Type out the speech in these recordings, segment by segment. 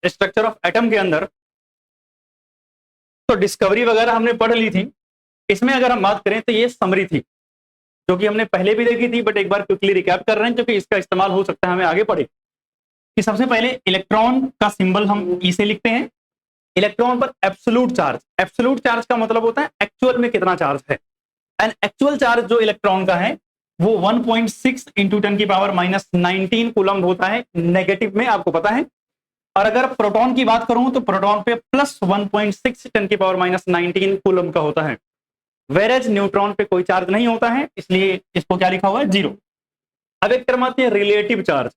Structure of atom के अंदर तो डिस्कवरी वगैरह हमने पढ़ ली थी। इसमें अगर हम बात करें तो ये समरी थी जो कि हमने पहले भी देखी थी, बट एक बार क्विकली रिकैप कर रहे हैं क्योंकि इसका इस्तेमाल हो सकता है हमें आगे पढ़े। कि सबसे पहले इलेक्ट्रॉन का सिंबल हम ई से लिखते हैं। इलेक्ट्रॉन पर एब्सोल्यूट चार्ज, एब्सोल्यूट चार्ज का मतलब होता है एक्चुअल में कितना चार्ज है। एंड एक्चुअल चार्ज जो इलेक्ट्रॉन का है वो 1.6 इंटू 10 की पावर माइनस 19 कूलम होता है, नेगेटिव में, आपको पता है। और अगर प्रोटॉन की बात करूं तो प्रोटॉन पे प्लस 1.6 10 की पावर माइनस 19 कूलम का होता है। वेरेज न्यूट्रॉन पे कोई चार्ज नहीं होता है, इसलिए इसको क्या लिखा हुआ है, जीरो। अब एक टर्म आती है रिलेटिव चार्ज।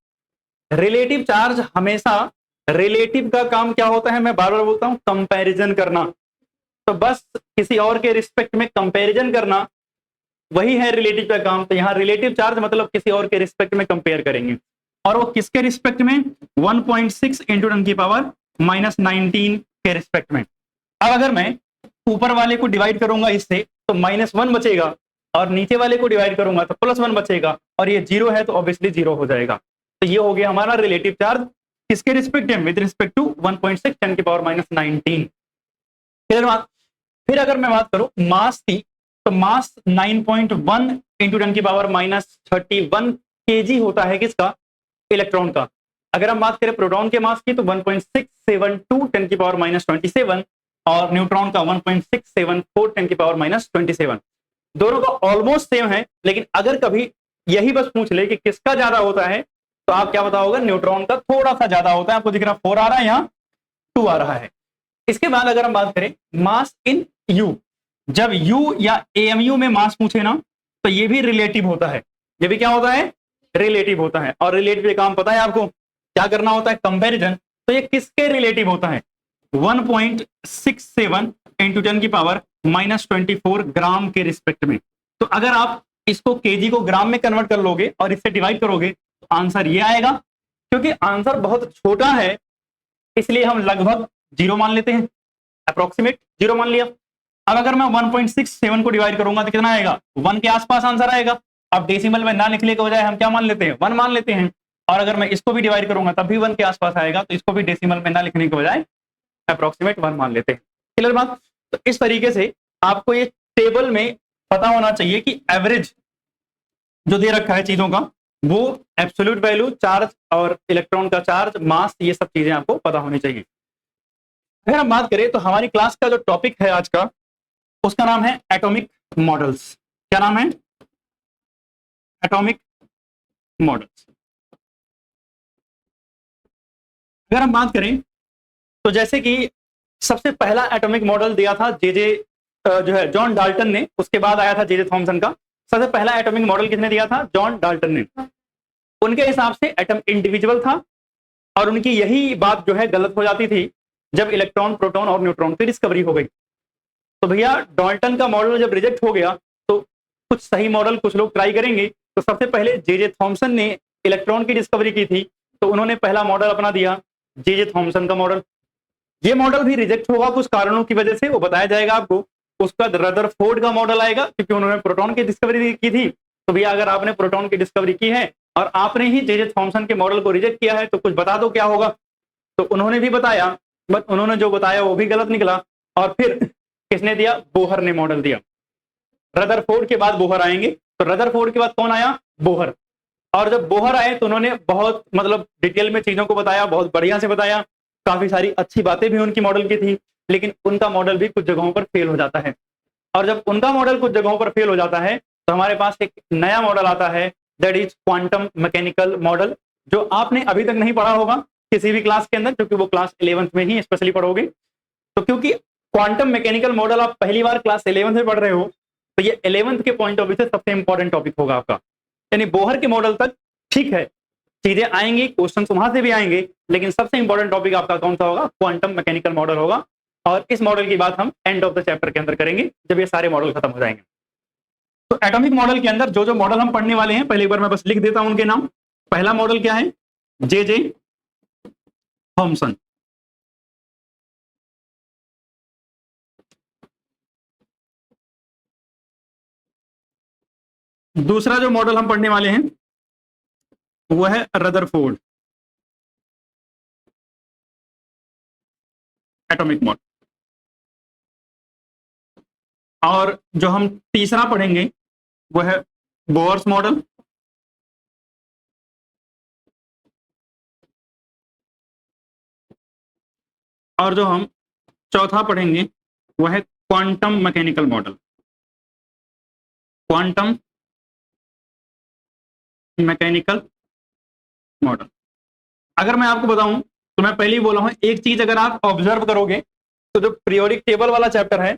रिलेटिव चार्ज हमेशा, रिलेटिव का काम क्या होता है, मैं बार बार बोलता हूं, कंपैरिजन करना। तो बस किसी और के रिस्पेक्ट में कंपैरिजन करना, वही है रिलेटिव का काम। तो यहां रिलेटिव चार्ज मतलब किसी और के रिस्पेक्ट में कंपेयर करेंगे, और वो किसके रिस्पेक्ट में, 1.6 इंटू 10 की पावर माइनस 19 के रिस्पेक्ट में। अब अगर मैं ऊपर वाले को डिवाइड करूंगा इससे तो -1 बचेगा, और नीचे वाले को डिवाइड करूंगा तो +1 बचेगा, और ये जीरो है तो ऑब्वियसली जीरो हो जाएगा। तो ये हो गया हमारा रिलेटिव चार्ज किसके रिस्पेक्ट में, विद रिस्पेक्ट टू 1.6 10 की पावर माइनस 19। फिर अगर मैं बात करूं मास की, तो मास 9.1 इंटू 10 की पावर माइनस 31 केजी होता है किसका, इलेक्ट्रॉन का। अगर हम बात करें प्रोटॉन के मास की तो 1.672 10 की पावर माइनस 27, और न्यूट्रॉन का 1.674 10 की पावर माइनस 27। दोनों का ऑलमोस्ट सेम है, लेकिन अगर कभी यही बस पूछ ले कि किसका ज्यादा होता है तो आप क्या बताओगे, न्यूट्रॉन का थोड़ा सा ज्यादा होता है। आपको दिख रहा 4 आ रहा है, यहाँ 2 आ रहा है। इसके बाद अगर हम बात करें मास इन यू, जब यू या एएमयू में मास पूछे ना तो ये भी रिलेटिव होता है। ये भी क्या होता है, रिलेटिव होता है। और रिलेटिव काम पता है आपको, क्या करना होता है, कंपैरिजन। तो ये किसके रिलेटिव होता है, 1.67 इंटू 10 की पावर माइनस 24 ग्राम के रिस्पेक्ट में। तो अगर आप इसको केजी को ग्राम में कन्वर्ट कर लोगे और इससे डिवाइड करोगे तो आंसर ये आएगा। क्योंकि आंसर बहुत छोटा है इसलिए हम लगभग जीरो मान लेते हैं, अप्रोक्सीमेट जीरो मान लिया। अब अगर मैं 1.67 को डिवाइड करूंगा तो कितना आएगा, 1 के आसपास आंसर आएगा। अब डेसिमल में ना लिखने के बजाय हम क्या मान लेते हैं, 1 मान लेते हैं। और अगर मैं इसको भी डिवाइड करूंगा तब भी 1 के आसपास आएगा, तो इसको भी डेसिमल में ना लिखने के बजाय अप्रोक्सीमेट 1 मान लेते हैं। क्लियर बात। तो इस तरीके से आपको ये टेबल में पता होना चाहिए कि एवरेज जो दे रखा है चीजों का, वो एब्सोल्यूट वैल्यू, चार्ज और इलेक्ट्रॉन का चार्ज, मास, ये सब चीजें आपको पता होनी चाहिए। अगर हम बात करें तो हमारी क्लास का जो टॉपिक है आज का, उसका नाम है एटॉमिक मॉडल्स। क्या नाम है, एटॉमिक मॉडल्स। अगर हम बात करें तो जैसे कि सबसे पहला एटॉमिक मॉडल दिया था जे जो है जॉन डाल्टन ने, उसके बाद आया था जे थॉमसन का। सबसे पहला एटॉमिक मॉडल किसने दिया था, जॉन डाल्टन ने। उनके हिसाब से एटम इंडिविजुअल था, और उनकी यही बात जो है गलत हो जाती थी जब इलेक्ट्रॉन, प्रोटॉन और न्यूट्रॉन की डिस्कवरी हो गई। तो भैया डाल्टन का मॉडल जब रिजेक्ट हो गया तो कुछ सही मॉडल कुछ लोग ट्राई करेंगे। तो सबसे पहले जे थॉमसन ने इलेक्ट्रॉन की डिस्कवरी की थी, तो उन्होंने पहला मॉडल अपना दिया जे थॉमसन का मॉडल। ये मॉडल भी रिजेक्ट होगा कुछ कारणों की वजह से, वो बताया जाएगा आपको। उसका रदरफोर्ड का मॉडल आएगा क्योंकि उन्होंने प्रोटॉन की डिस्कवरी की थी। तो भैया अगर आपने प्रोटॉन की डिस्कवरी की है और आपने ही जे थॉमसन के मॉडल को रिजेक्ट किया है तो कुछ बता दो क्या होगा। तो उन्होंने भी बताया, बट उन्होंने जो बताया वो भी गलत निकला। और फिर किसने दिया, बोहर ने मॉडल दिया। रदरफोर्ड के बाद बोहर आएंगे, तो रदरफोर्ड के बाद कौन आया, बोहर। और जब बोहर आए तो उन्होंने बहुत मतलब डिटेल में चीजों को बताया, बहुत बढ़िया से बताया। काफी सारी अच्छी बातें भी उनकी मॉडल की थी, लेकिन उनका मॉडल भी कुछ जगहों पर फेल हो जाता है। और जब उनका मॉडल कुछ जगहों पर फेल हो जाता है तो हमारे पास एक नया मॉडल आता है, that is quantum mechanical model, जो आपने अभी तक नहीं पढ़ा होगा किसी भी क्लास के अंदर, क्योंकि वो क्लास 11th में ही स्पेशली पढ़ोगे। तो क्योंकि क्वांटम मैकेनिकल मॉडल आप पहली बार क्लास 11th में पढ़ रहे हो, तो ये 11th के पॉइंट ऑफ व्यू से सबसे इंपॉर्टेंट टॉपिक होगा आपका। यानी बोहर के मॉडल तक ठीक है, चीजें आएंगी, क्वेश्चन वहां से भी आएंगे, लेकिन सबसे इंपॉर्टेंट टॉपिक आपका कौन सा होगा, क्वांटम मैकेनिकल मॉडल होगा। और इस मॉडल की बात हम एंड ऑफ द चैप्टर के अंदर करेंगे, जब ये सारे मॉडल खत्म हो जाएंगे। तो एटॉमिक मॉडल के अंदर जो जो मॉडल हम पढ़ने वाले हैं, पहले एक बार मैं बस लिख देता हूं उनके नाम। पहला मॉडल क्या है, जे थॉमसन। दूसरा जो मॉडल हम पढ़ने वाले हैं वो है रदरफोर्ड। Atomic model. और जो हम तीसरा पढ़ेंगे वो है बोर्स मॉडल। और जो हम चौथा पढ़ेंगे वो है quantum mechanical model. Quantum mechanical model. अगर मैं आपको बताऊं तो मैं पहले ही बोला हूं, एक चीज अगर आप ऑब्जर्व करोगे तो जो पीरियोडिक टेबल वाला चैप्टर है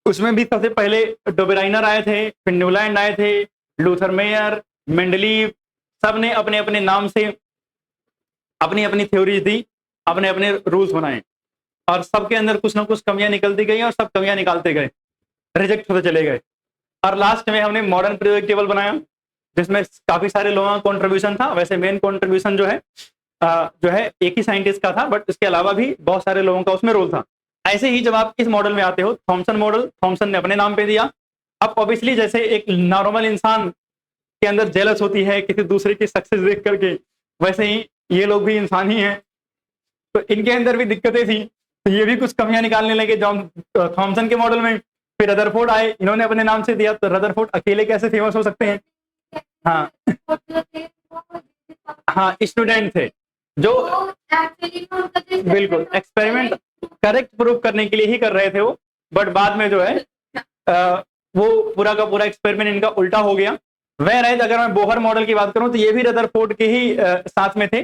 उसमें भी सबसे पहले डोबेराइनर आए थे, फिर न्यूलैंड आए थे, लूथर मेयर, मेंडलीव, सब ने अपने अपने नाम से अपनी अपनी थ्योरीज दी, अपने अपने रूल्स बनाए, और सबके अंदर कुछ ना कुछ कमियां निकलती गई और सब कमियां निकालते गए, रिजेक्ट होते चले गए। और लास्ट में हमने मॉडर्न पीरियोडिक टेबल बनाया जिसमें काफी सारे लोगों का कॉन्ट्रीब्यूशन था। वैसे मेन कॉन्ट्रीब्यूशन जो है एक ही साइंटिस्ट का था, बट इसके अलावा भी बहुत सारे लोगों का उसमें रोल था। ऐसे ही जब आप इस मॉडल में आते हो, थॉमसन मॉडल, थॉमसन ने अपने नाम पे दिया। अब ऑब्वियसली जैसे एक नॉर्मल इंसान के अंदर जेलस होती है किसी दूसरे की सक्सेस देख करके, वैसे ही ये लोग भी इंसान ही हैं, तो इनके अंदर भी दिक्कतें थी, तो ये भी कुछ कमियां निकालने लगे जॉन थॉमसन के मॉडल में। फिर रदरफोर्ड आए, इन्होंने अपने नाम से दिया, तो रदरफोर्ड अकेले कैसे फेमस हो सकते हैं? हाँ हाँ, स्टूडेंट थे जो बिल्कुल एक्सपेरिमेंट करेक्ट प्रूव करने के लिए ही कर रहे थे वो, बट बाद में जो है वो पूरा का पूरा एक्सपेरिमेंट इनका उल्टा हो गया। वह रहे, अगर मैं बोहर मॉडल की बात करूं तो ये भी रदरफोर्ड के ही साथ में थे,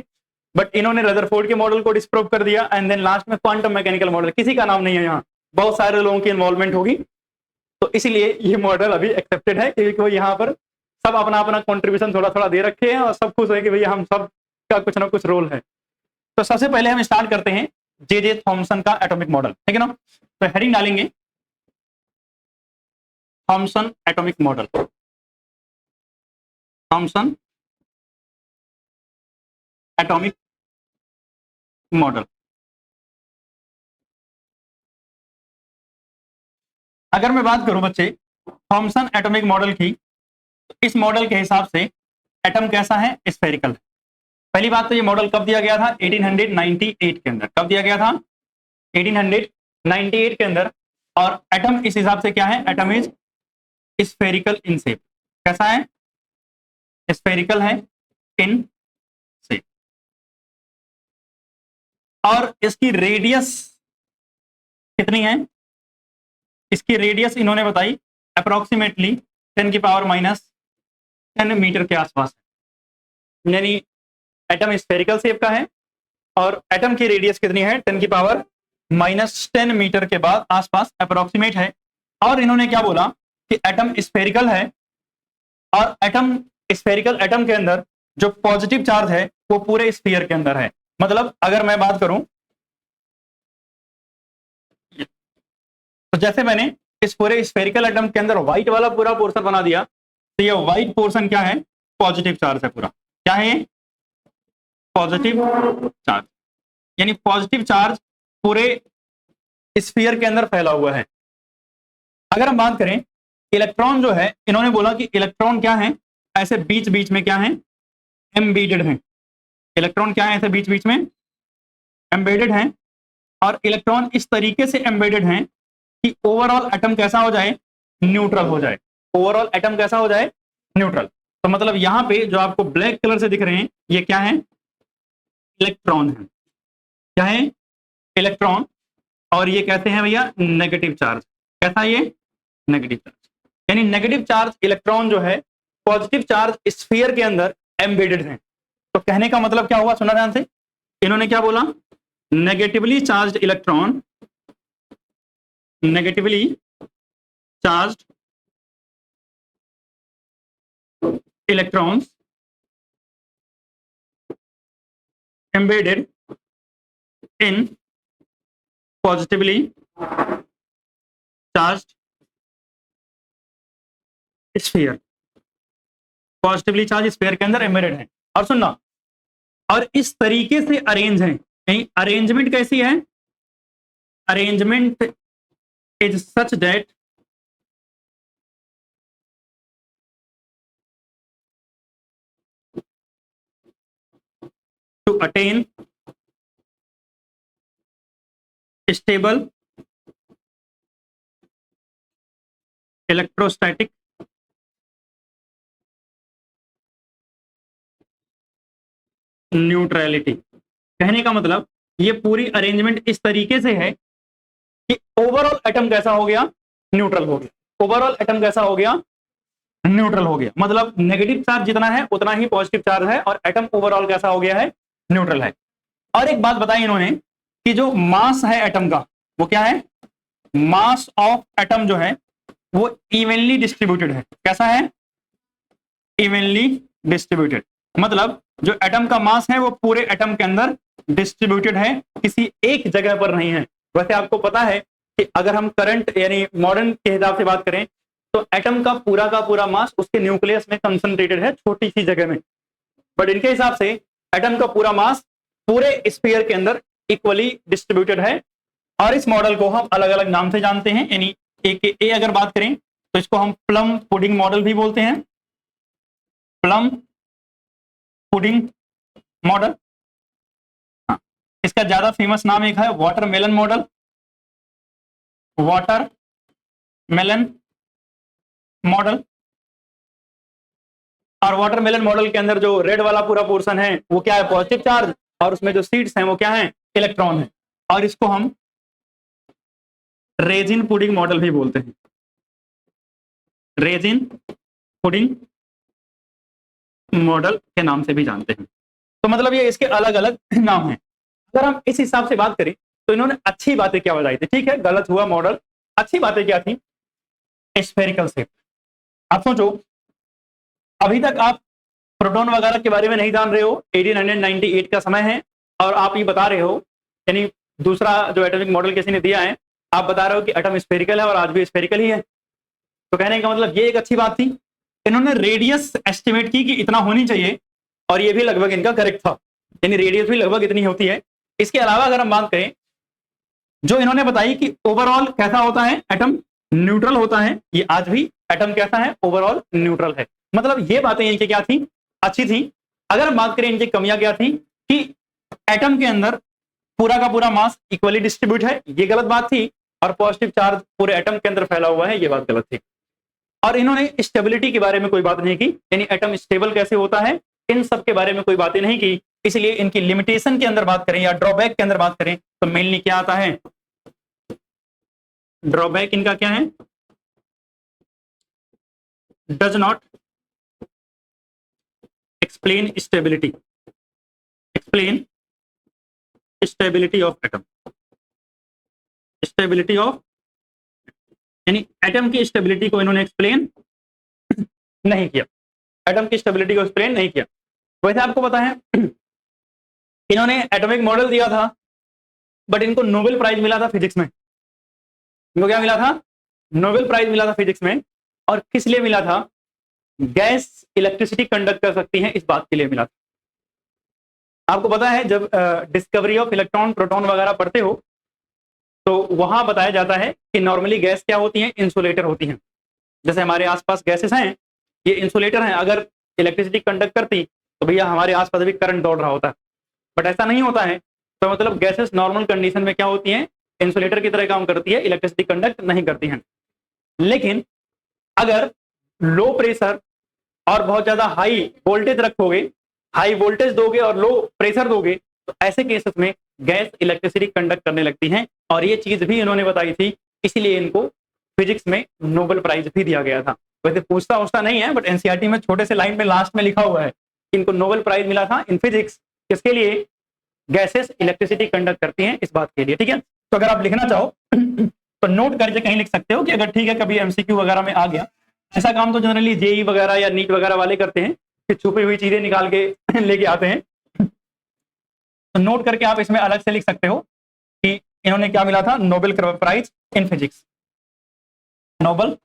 बट इन्होंने रदरफोर्ड के मॉडल को डिस्प्रूव कर दिया। एंड देन लास्ट में क्वांटम मैकेनिकल मॉडल, किसी का नाम नहीं है यहाँ, बहुत सारे लोगों की इन्वॉल्वमेंट होगी, तो इसलिए ये मॉडल अभी एक्सेप्टेड है, क्योंकि वो यहाँ पर सब अपना अपना कंट्रीब्यूशन थोड़ा थोड़ा दे रखे हैं और सब खुश है कि भैया हम सब का कुछ ना कुछ रोल है। तो सबसे पहले हम स्टार्ट करते हैं जे जे थॉमसन का एटॉमिक मॉडल, ठीक है ना? तो हेडिंग डालेंगे Thomson atomic model. Thomson atomic model. अगर मैं बात करूं बच्चे थॉमसन एटॉमिक मॉडल की, तो इस मॉडल के हिसाब से एटम कैसा है? स्फेरिकल। पहली बात तो ये मॉडल कब दिया गया था? 1898 के अंदर। कब दिया गया था? 1898 के अंदर। और एटम इस हिसाब से क्या है? Atom is spherical in shape. कैसा है? स्फेरिकल है इन शेप। और इसकी रेडियस कितनी है? इसकी रेडियस इन्होंने बताई अप्रोक्सीमेटली 10⁻⁻10 मीटर के आसपास है। यानी एटम स्फेरिकल शेप का है और एटम की रेडियस कितनी है? 10⁻⁻10 मीटर के बाद आसपास अप्रोक्सीमेट है। और इन्होंने क्या बोला कि एटम स्फेरिकल है, और एटम स्फेरिकल एटम के अंदर जो पॉजिटिव चार्ज है वो पूरे स्फीयर के अंदर है। मतलब अगर मैं बात करूं तो जैसे मैंने इस पूरे स्फेरिकल एटम के अंदर व्हाइट वाला पूरा पोर्शन बना दिया, तो ये व्हाइट पोर्शन क्या है? पॉजिटिव चार्ज है पूरा। क्या है ये? Positive charge. यानी पॉजिटिव चार्ज पूरे स्फीयर के अंदर फैला हुआ है। अगर हम बात करें इलेक्ट्रॉन जो है, इन्होंने बोला कि इलेक्ट्रॉन क्या है? ऐसे बीच बीच में क्या है? एम्बेडेड है। इलेक्ट्रॉन क्या है? ऐसे बीच बीच में एम्बेडेड है। और इलेक्ट्रॉन इस तरीके से एम्बेडेड है कि ओवरऑल एटम कैसा हो जाए? न्यूट्रल हो जाए। ओवरऑल एटम कैसा हो जाए? न्यूट्रल। तो मतलब यहां पे जो आपको ब्लैक कलर से दिख रहे हैं ये क्या है? इलेक्ट्रॉन है। क्या है? इलेक्ट्रॉन। और ये कहते हैं भैया नेगेटिव चार्ज। कैसा? ये नेगेटिव चार्ज। यानी नेगेटिव चार्ज इलेक्ट्रॉन जो है पॉजिटिव चार्ज स्फीयर के अंदर एम्बेडेड है। तो कहने का मतलब क्या हुआ? सुना ध्यान से। इन्होंने क्या बोला? Negatively charge electron, negatively charge electrons embedded in positively charged sphere। Positively charge sphere के अंदर एम्बेडेड है। और सुनना, और इस तरीके से अरेंज है। कहीं अरेंजमेंट कैसी है? Arrangement is such that to attain stable electrostatic neutrality. कहने का मतलब ये पूरी अरेंजमेंट इस तरीके से है कि ओवरऑल एटम कैसा हो गया, न्यूट्रल हो गया। ओवरऑल एटम कैसा हो गया, न्यूट्रल हो गया। मतलब नेगेटिव चार्ज जितना है उतना ही पॉजिटिव चार्ज है और एटम ओवरऑल कैसा हो गया है, न्यूट्रल है। और एक बात बताई इन्होंने कि जो मास है एटम का वो क्या है, मास ऑफ एटम जो है वो इवनली डिस्ट्रीब्यूटेड है। कैसा है, इवनली डिस्ट्रीब्यूटेड। मतलब जो एटम का मास है वो पूरे एटम के अंदर डिस्ट्रीब्यूटेड है, किसी एक जगह पर नहीं है। वैसे आपको पता है कि अगर हम करंट यानी मॉडर्न के हिसाब से बात करें तो एटम का पूरा मास उसके न्यूक्लियस में कंसंट्रेटेड है, छोटी सी जगह में। बट इनके हिसाब से एटम का पूरा मास पूरे स्फीयर के अंदर इक्वली डिस्ट्रीब्यूटेड है। और इस मॉडल को हम अलग अलग नाम से जानते हैं। यानी ए अगर बात करें तो इसको हम प्लम पुडिंग मॉडल भी बोलते हैं, प्लम पुडिंग मॉडल। हाँ, इसका ज्यादा फेमस नाम एक है वाटरमेलन मॉडल, वाटरमेलन मॉडल। और वाटरमेलन मॉडल के अंदर जो रेड वाला पूरा पोर्शन है वो क्या है, पॉजिटिव चार्ज, और उसमें जो सीड्स हैं वो क्या है, इलेक्ट्रॉन है। और इसको हम रेजिन पुडिंग मॉडल भी बोलते हैं, रेजिन पुडिंग मॉडल के नाम से भी जानते हैं। तो मतलब ये इसके अलग अलग नाम हैं। अगर हम इस हिसाब से बात करें तो इन्होंने अच्छी बातें क्या बताई थी, ठीक है गलत हुआ मॉडल, अच्छी बातें क्या थी, स्फेरिकल शेप। आप सोचो अभी तक आप प्रोटॉन वगैरह के बारे में नहीं जान रहे हो, 1898 का समय है और आप ये बता रहे हो, यानी दूसरा जो एटॉमिक मॉडल किसी ने दिया है, आप बता रहे हो कि एटम स्फेरिकल है और आज भी स्फेरिकल ही है। तो कहने का मतलब ये एक अच्छी बात थी। इन्होंने रेडियस एस्टिमेट की कि इतना होनी चाहिए और ये भी लगभग इनका करेक्ट था, यानी रेडियस भी लगभग इतनी होती है। इसके अलावा अगर हम बात करें जो इन्होंने बताई कि ओवरऑल कैसा होता है, एटम न्यूट्रल होता है, ये आज भी एटम कैसा है, ओवरऑल न्यूट्रल है। मतलब ये बातें इनकी क्या थी, अच्छी थी। अगर हम बात करें इनकी कमियां क्या थी कि एटम के अंदर पूरा का पूरा मास इक्वली डिस्ट्रीब्यूट है, ये गलत बात थी। और पॉजिटिव चार्ज पूरे एटम के अंदर फैला हुआ है, ये बात गलत थी। और इन्होंने स्टेबिलिटी के बारे में कोई बात नहीं की, यानी एटम स्टेबल कैसे होता है, इन सब के बारे में कोई बातें नहीं की। इसलिए इनकी लिमिटेशन के अंदर बात करें या ड्रॉबैक के अंदर बात करें तो मेनली क्या आता है, ड्रॉबैक इनका क्या है, does not explain stability, explain stability of atom, stability of, यानी एटम की स्टेबिलिटी को इन्होंने एक्सप्लेन नहीं किया, एटम की स्टेबिलिटी को एक्सप्लेन नहीं किया। वैसे आपको पता है इन्होंने एटॉमिक मॉडल दिया था बट इनको नोबेल प्राइज मिला था फिजिक्स में। इनको क्या मिला था, नोबेल प्राइज मिला था फिजिक्स में। और किस लिए मिला था, गैस इलेक्ट्रिसिटी कंडक्ट कर सकती है इस बात के लिए मिला था। आपको पता है जब डिस्कवरी ऑफ इलेक्ट्रॉन प्रोटॉन वगैरह पढ़ते हो तो वहां बताया जाता है कि नॉर्मली गैस क्या होती है, इंसुलेटर होती हैं। जैसे हमारे आसपास गैसेस हैं, ये इंसुलेटर हैं, अगर इलेक्ट्रिसिटी कंडक्ट करती तो भैया हमारे आसपास भी करंट दौड़ रहा होता है। बट ऐसा नहीं होता है। तो मतलब गैसेस नॉर्मल कंडीशन में क्या होती हैं, इंसुलेटर की तरह काम करती है, इलेक्ट्रिसिटी कंडक्ट नहीं करती हैं। लेकिन अगर लो प्रेशर और बहुत ज्यादा हाई वोल्टेज रखोगे, हाई वोल्टेज दोगे और लो प्रेशर दोगे तो ऐसे केसेस में गैस इलेक्ट्रिसिटी कंडक्ट करने लगती हैं। और ये चीज भी इन्होंने बताई थी, इसीलिए इनको फिजिक्स में नोबेल प्राइज भी दिया गया था। वैसे पूछता उछता नहीं है बट एनसीईआरटी में छोटे से लाइन में लास्ट में लिखा हुआ है कि इनको नोबेल प्राइज मिला था इन फिजिक्स, किसके लिए, गैसेस इलेक्ट्रिसिटी कंडक्ट करती हैं इस बात के लिए। ठीक है, तो अगर आप लिखना चाहो तो नोट करके कहीं लिख सकते हो कि अगर ठीक है कभी एमसीक्यू वगैरह में आ गया। ऐसा काम तो जनरली जेई वगैरह या नीट वगैरह वाले करते हैं कि छुपी हुई चीजें निकाल के लेके आते हैं। तो नोट करके आप इसमें अलग से लिख सकते हो कि इन्होंने क्या मिला था, Nobel prize in physics, Nobel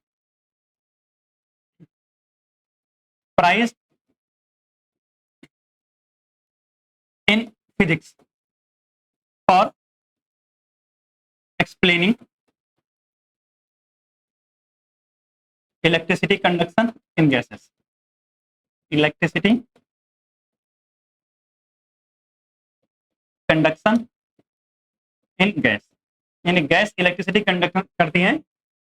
prize in physics for explaining electricity conduction in gases, electricity conduction in gas. यानी गैस इलेक्ट्रिसिटी कंडक्ट करती हैं,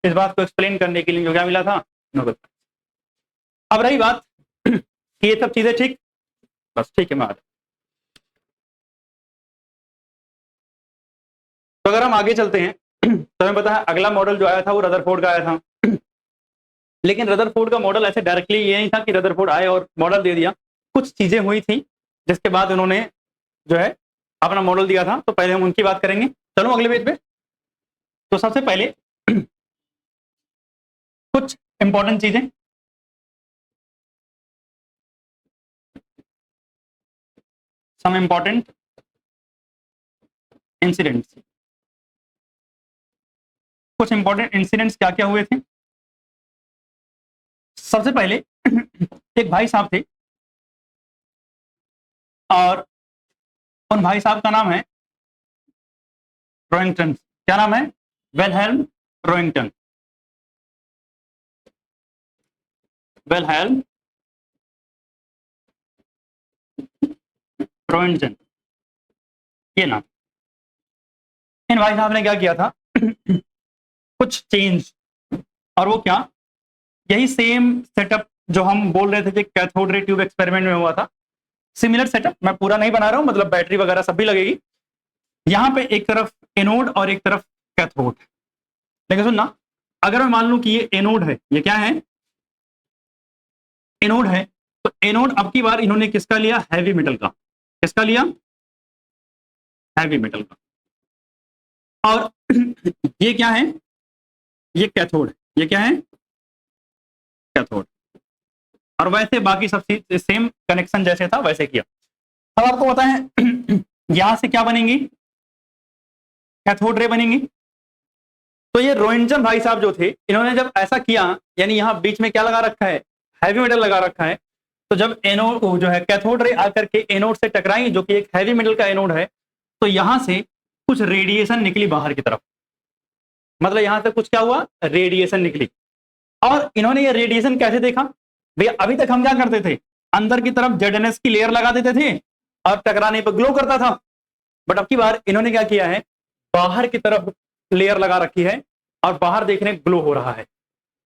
इस बात को एक्सप्लेन करने के लिए जो क्या मिला था, नोबेल प्राइज। अब रही बात कि ये सब चीजें ठीक, बस ठीक है मैं आता। तो अगर हम आगे चलते हैं तो हमें पता है अगला मॉडल जो आया था वो रदरफोर्ड का आया था। लेकिन रदरफोर्ड का मॉडल ऐसे डायरेक्टली ये नहीं था कि रदरफोर्ड आए और मॉडल दे दिया, कुछ चीजें हुई थी जिसके बाद उन्होंने जो है अपना मॉडल दिया था। तो पहले हम उनकी बात करेंगे। चलो अगले पेज पे। तो सबसे पहले कुछ इंपॉर्टेंट चीजें, सम इंपॉर्टेंट इंसिडेंट्स। कुछ इंपॉर्टेंट इंसिडेंट्स क्या क्या हुए थे। सबसे पहले एक भाई साहब थे और उन भाई साहब का नाम है रोइंगटन। क्या नाम है? विल्हेल्म रोइंगटन। विल्हेल्म रोइंगटन, ये नाम। इन भाई साहब ने क्या किया था कुछ चेंज, और वो क्या, यही सेम सेटअप जो हम बोल रहे थे कि कैथोड रे ट्यूब एक्सपेरिमेंट में हुआ था, सिमिलर सेटअप। मैं पूरा नहीं बना रहा हूं, मतलब बैटरी वगैरह सब भी लगेगी। यहां पे एक तरफ एनोड और एक तरफ कैथोड। लेकिन सुनना, अगर मैं मान लूं कि ये एनोड है, ये क्या है, एनोड है, तो एनोड अब की बार इन्होंने किसका लिया, हैवी मेटल का। किसका लिया? हैवी मेटल का। और ये क्या है, ये कैथोड। ये क्या है? कैथोड। और वैसे बाकी सब चीज सेम कनेक्शन जैसे था वैसे किया। अब आपको पता है यहां से क्या बनेंगी, कैथोड रे बनेंगी। तो ये रोइंटन भाई साहब जो थे, इन्होंने जब ऐसा किया, यानी यहां बीच में क्या लगा रखा है, हैवी मेटल लगा रखा है। तो जब एनोड जो है कैथोड रे आकर के एनोड से टकराई, जो कि एक हैवी मेटल का एनोड है, तो यहां से कुछ रेडिएशन निकली बाहर की तरफ। मतलब यहां से कुछ क्या हुआ, रेडिएशन निकली। और इन्होंने ये रेडिएशन कैसे देखा भैया, अभी तक हम क्या करते थे, अंदर की तरफ जेडएनएस की लेयर लगा देते थे और टकराने पर ग्लो करता था। बट अब की बार इन्होंने क्या किया है, बाहर की तरफ लेयर लगा रखी है और बाहर देखने ग्लो हो रहा है।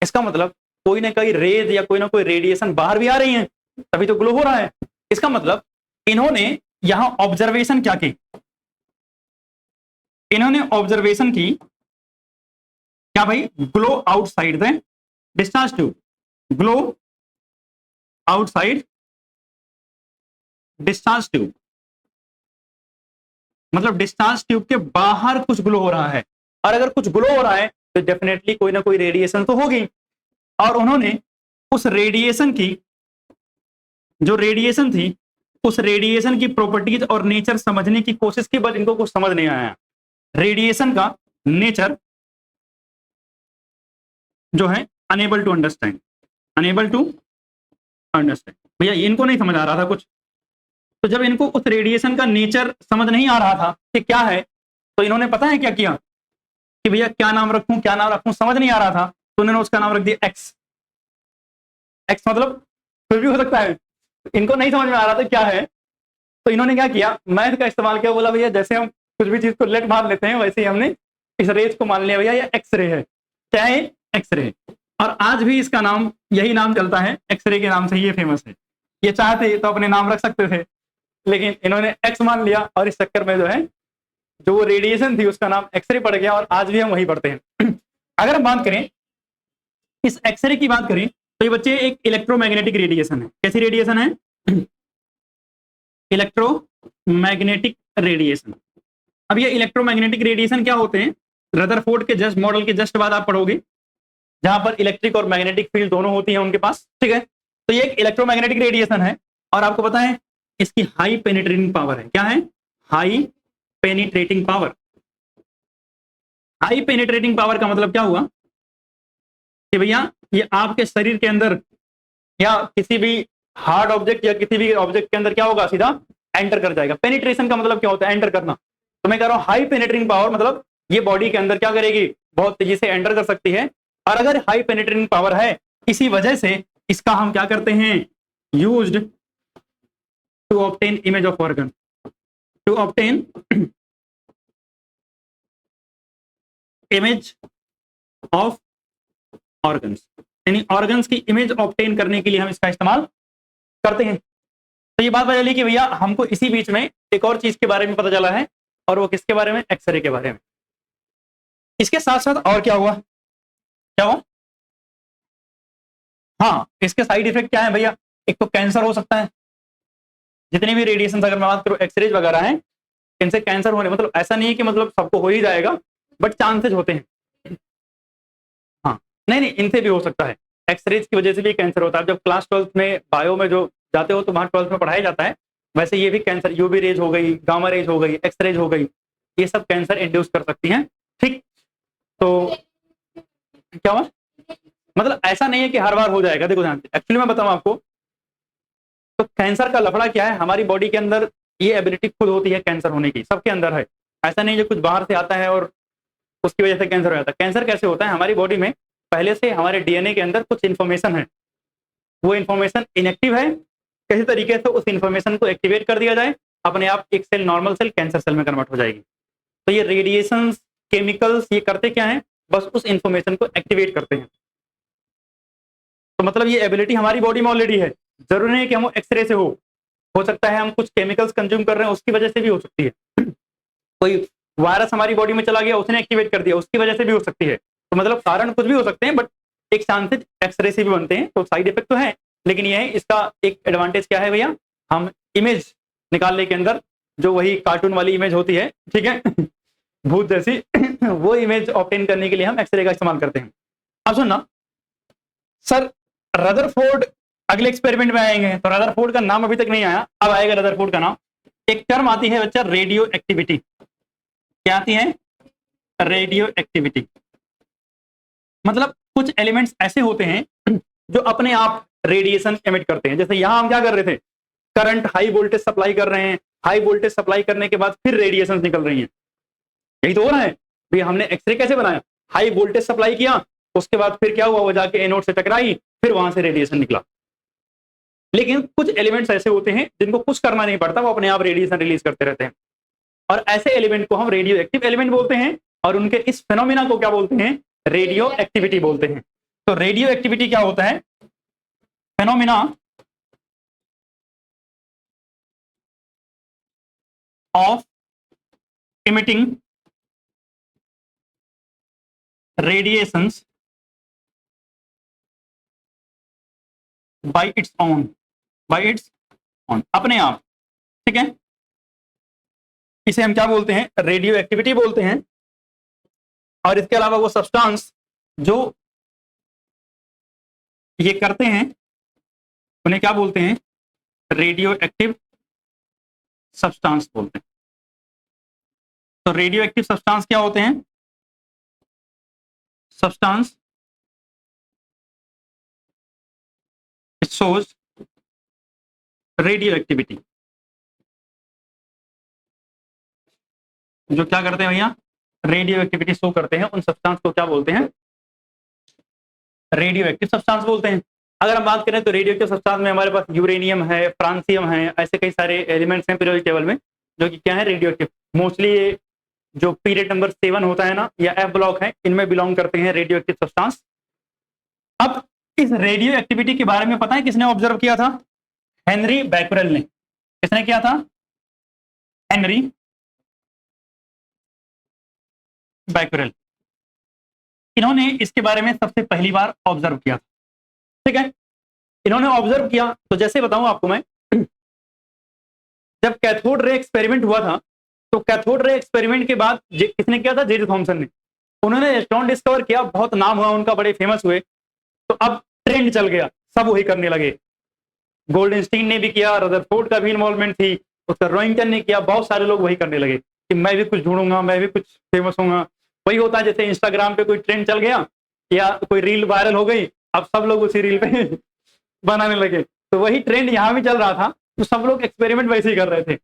इसका मतलब कोई ना कोई रेज या कोई ना कोई रेडिएशन बाहर भी आ रही है, तभी तो ग्लो हो रहा है। इसका मतलब इन्होंने यहां ऑब्जर्वेशन क्या की, इन्होंने ऑब्जर्वेशन की क्या भाई, glow outside the discharge tube. Glow outside discharge tube, मतलब डिस्चार्ज ट्यूब के बाहर कुछ ग्लो हो रहा है। और अगर कुछ ग्लो हो रहा है तो डेफिनेटली कोई ना कोई रेडिएशन तो होगी। और उन्होंने उस रेडिएशन की, जो रेडिएशन थी, उस रेडिएशन की प्रॉपर्टीज और नेचर समझने की कोशिश की, बट इनको कुछ समझ नहीं आया। रेडिएशन का नेचर जो है unable to understand, unable to understand. भैया इनको नहीं समझ आ रहा था कुछ। तो जब इनको उस रेडिएशन का नेचर समझ नहीं आ रहा था कि क्या है, तो इन्होंने पता है क्या किया कि भैया क्या नाम रखूं, क्या नाम रखूं, समझ नहीं आ रहा था। तो उन्होंने उसका नाम रख दिया एक्स। एक्स मतलब कुछ भी हो सकता है, इनको नहीं समझ में आ रहा था क्या है। तो इन्होंने क्या किया, मैथ का इस्तेमाल किया। बोला भैया जैसे हम कुछ भी चीज को लेट मान लेते हैं, वैसे ही हमने इस रेज को मान लिया भैया ये एक्सरे है। क्या है? एक्सरे। और आज भी इसका नाम, यही नाम चलता है, एक्सरे के नाम से ये फेमस है। ये चाहते तो अपने नाम रख सकते थे, लेकिन इन्होंने एक्स मान लिया और इस चक्कर में जो है, जो वो रेडिएशन थी उसका नाम एक्सरे पड़ गया और आज भी हम वही पढ़ते हैं। अगर हम बात करें, इस एक्सरे की बात करें, तो ये बच्चे एक इलेक्ट्रोमैग्नेटिक रेडिएशन है। कैसी रेडिएशन है? Electromagnetic radiation. अब ये इलेक्ट्रोमैग्नेटिक रेडिएशन क्या होते हैं, रदरफोर्ड के जस्ट मॉडल के जस्ट बाद आप पढ़ोगे, जहां पर इलेक्ट्रिक और मैग्नेटिक फील्ड दोनों होती हैं उनके पास, ठीक है। तो ये एक इलेक्ट्रोमैग्नेटिक रेडिएशन है और आपको पता है इसकी हाई पेनिट्रेटिंग पावर है। क्या है? High penetrating power. High penetrating power का मतलब क्या हुआ कि भैया ये आपके शरीर के अंदर या किसी भी हार्ड ऑब्जेक्ट या किसी भी ऑब्जेक्ट के अंदर क्या होगा, सीधा एंटर कर जाएगा। पेनिट्रेशन का मतलब क्या होता है? एंटर करना। तो मैं कह रहा हूं हाई पेनिट्रेटिंग पावर मतलब ये बॉडी के अंदर क्या करेगी, बहुत तेजी से एंटर कर सकती है। और अगर हाई पेनिट्रेटिंग पावर है, इसी वजह से इसका हम क्या करते हैं, used to obtain image of organ, to obtain image of organs, यानी ऑर्गन्स की इमेज ऑब्टेन करने के लिए हम इसका इस्तेमाल करते हैं। तो ये बात पता चली कि भैया हमको इसी बीच में एक और चीज के बारे में पता चला है, और वो किसके बारे में? एक्सरे के बारे में। इसके साथ साथ और क्या हुआ? क्या हुआ? हाँ, इसके साइड इफेक्ट क्या है भैया? एक तो कैंसर हो सकता है, जितनी भी रेडिएशन अगर मैं बात करूं एक्सरेज वगैरह हैं, इनसे कैंसर होने, मतलब ऐसा नहीं है कि मतलब सबको हो ही जाएगा, बट चांसेस होते हैं। हाँ, नहीं नहीं, इनसे भी हो सकता है, एक्सरेज की वजह से भी कैंसर होता है। जब क्लास 12 में बायो में जो जाते हो तो वहाँ 12th में पढ़ाया जाता है, वैसे ये भी कैंसर, यूवी रेज हो गई, गामा रेज हो गई, एक्सरेज हो गई, ये सब कैंसर इंड्यूस कर सकती हैं। ठीक, तो क्या हुआ? मतलब ऐसा नहीं है कि हर बार हो जाएगा। देखो ध्यान से, एक्चुअली मैं बताऊं आपको, तो कैंसर का लफड़ा क्या है, हमारी बॉडी के अंदर ये एबिलिटी खुद होती है कैंसर होने की, सबके अंदर है। ऐसा नहीं जो कुछ बाहर से आता है और उसकी वजह से कैंसर हो जाता है। कैंसर कैसे होता है? हमारी बॉडी में पहले से हमारे डीएनए के अंदर कुछ इन्फॉर्मेशन है, वो इन्फॉर्मेशन इनएक्टिव है, किसी तरीके से उस इन्फॉर्मेशन को एक्टिवेट कर दिया जाए, अपने आप एक cell normal cell cancer cell में कन्वर्ट हो जाएगी। तो ये रेडिएशन, केमिकल्स, ये करते क्या है? बस उस इन्फॉर्मेशन को एक्टिवेट करते हैं। तो मतलब ये एबिलिटी हमारी बॉडी में ऑलरेडी है, जरूरी नहीं कि हम एक्सरे से हो सकता है हम कुछ केमिकल्स कंज्यूम कर रहे हैं उसकी वजह से भी हो सकती है। कोई वायरस हमारी बॉडी में चला गया, उसने एक्टिवेट कर दिया, उसकी वजह से भी हो सकती है। तो मतलब कारण कुछ भी हो सकते हैं, बट एक चांसेस एक्सरे से भी बनते हैं। तो साइड इफेक्ट तो है, लेकिन ये है, इसका एक एडवांटेज क्या है भैया, हम इमेज निकालने के अंदर जो वही कार्टून वाली इमेज होती है, ठीक है, भूत जैसी वो इमेज ऑब्टेन करने के लिए हम एक्सरे का इस्तेमाल करते हैं। अब सुनना सर, रदरफोर्ड अगले एक्सपेरिमेंट में आएंगे, तो रदरफोर्ड का नाम अभी तक नहीं आया, अब आएगा रदरफोर्ड का नाम। एक टर्म आती है बच्चा, रेडियो एक्टिविटी। क्या आती है? Radio activity. मतलब कुछ एलिमेंट्स ऐसे होते हैं जो अपने आप रेडिएशन एमिट करते हैं। जैसे यहां हम क्या कर रहे थे, करंट हाई वोल्टेज सप्लाई कर रहे हैं, हाई वोल्टेज सप्लाई करने के बाद फिर रेडिएशन निकल रही हैं, यही तो हो रहा है भैया। हमने एक्सरे कैसे बनाया? हाई वोल्टेज सप्लाई किया, उसके बाद फिर क्या हुआ, वो जाके एनोड से टकराई, फिर वहां से रेडिएशन निकला। लेकिन कुछ एलिमेंट्स ऐसे होते हैं जिनको कुछ करना नहीं पड़ता, वो अपने आप रेडिएशन रिलीज करते रहते हैं, और ऐसे एलिमेंट को हम रेडियो एक्टिव एलिमेंट बोलते हैं, और उनके इस फेनोमेना को क्या बोलते हैं? रेडियो एक्टिविटी बोलते हैं। तो रेडियो एक्टिविटी क्या होता है? Phenomena of emitting radiations bye its own, अपने आप, ठीक है। इसे हम क्या बोलते हैं? रेडियो एक्टिविटी बोलते हैं। और इसके अलावा वो सब्सटेंस जो ये करते हैं उन्हें क्या बोलते हैं? रेडियो एक्टिव सब्सटेंस बोलते हैं। तो रेडियो एक्टिव सब्सटेंस क्या होते हैं? सब्सटेंस शोज रेडियो एक्टिविटी, जो क्या करते हैं भैया? रेडियो एक्टिविटी शो करते हैं, उन सब्सटेंस को क्या बोलते हैं? रेडियो एक्टिव सब्सटेंस बोलते हैं। अगर हम बात करें तो रेडियो एक्टिव सब्सटेंस में हमारे पास यूरेनियम है, फ्रांसियम है, ऐसे कई सारे एलिमेंट्स हैं पीरियोडिक टेबल में जो कि क्या है? Radio active. मोस्टली जो पीरियड नंबर 7 होता है ना, या एफ ब्लॉक है, इनमें बिलोंग करते हैं रेडियो एक्टिव सब्सटेंस। अब इस रेडियो एक्टिविटी के बारे में पता है किसने ऑब्जर्व किया था? हेनरी बैक्यूरेल ने। किसने किया था? Henri Becquerel. इन्होंने इसके बारे में सबसे पहली बार ऑब्जर्व किया था, ठीक है। इन्होंने ऑब्जर्व किया, तो जैसे बताऊं आपको मैं, जब कैथोड रे एक्सपेरिमेंट हुआ था, तो कैथोड रे एक्सपेरिमेंट के बाद किसने किया था? जे थॉमसन ने। उन्होंने इलेक्ट्रॉन डिस्कवर किया, बहुत नाम हुआ उनका, बड़े फेमस हुए। तो अब ट्रेंड चल गया, सब वही करने लगे। गोल्डनस्टीन ने भी किया, रदरफोर्ड का भी इन्वॉल्वमेंट थी, उसका रॉइंगटन ने किया, बहुत सारे लोग वही करने लगे कि मैं भी कुछ ढूंढूंगा, मैं भी कुछ फेमस होऊंगा। वही होता है जैसे इंस्टाग्राम पे कोई ट्रेंड चल गया या कोई रील वायरल हो गई, अब सब लोग उसी रील पे बनाने लगे। तो वही ट्रेंड यहाँ भी चल रहा था, तो सब लोग एक्सपेरिमेंट वैसे ही कर रहे थे।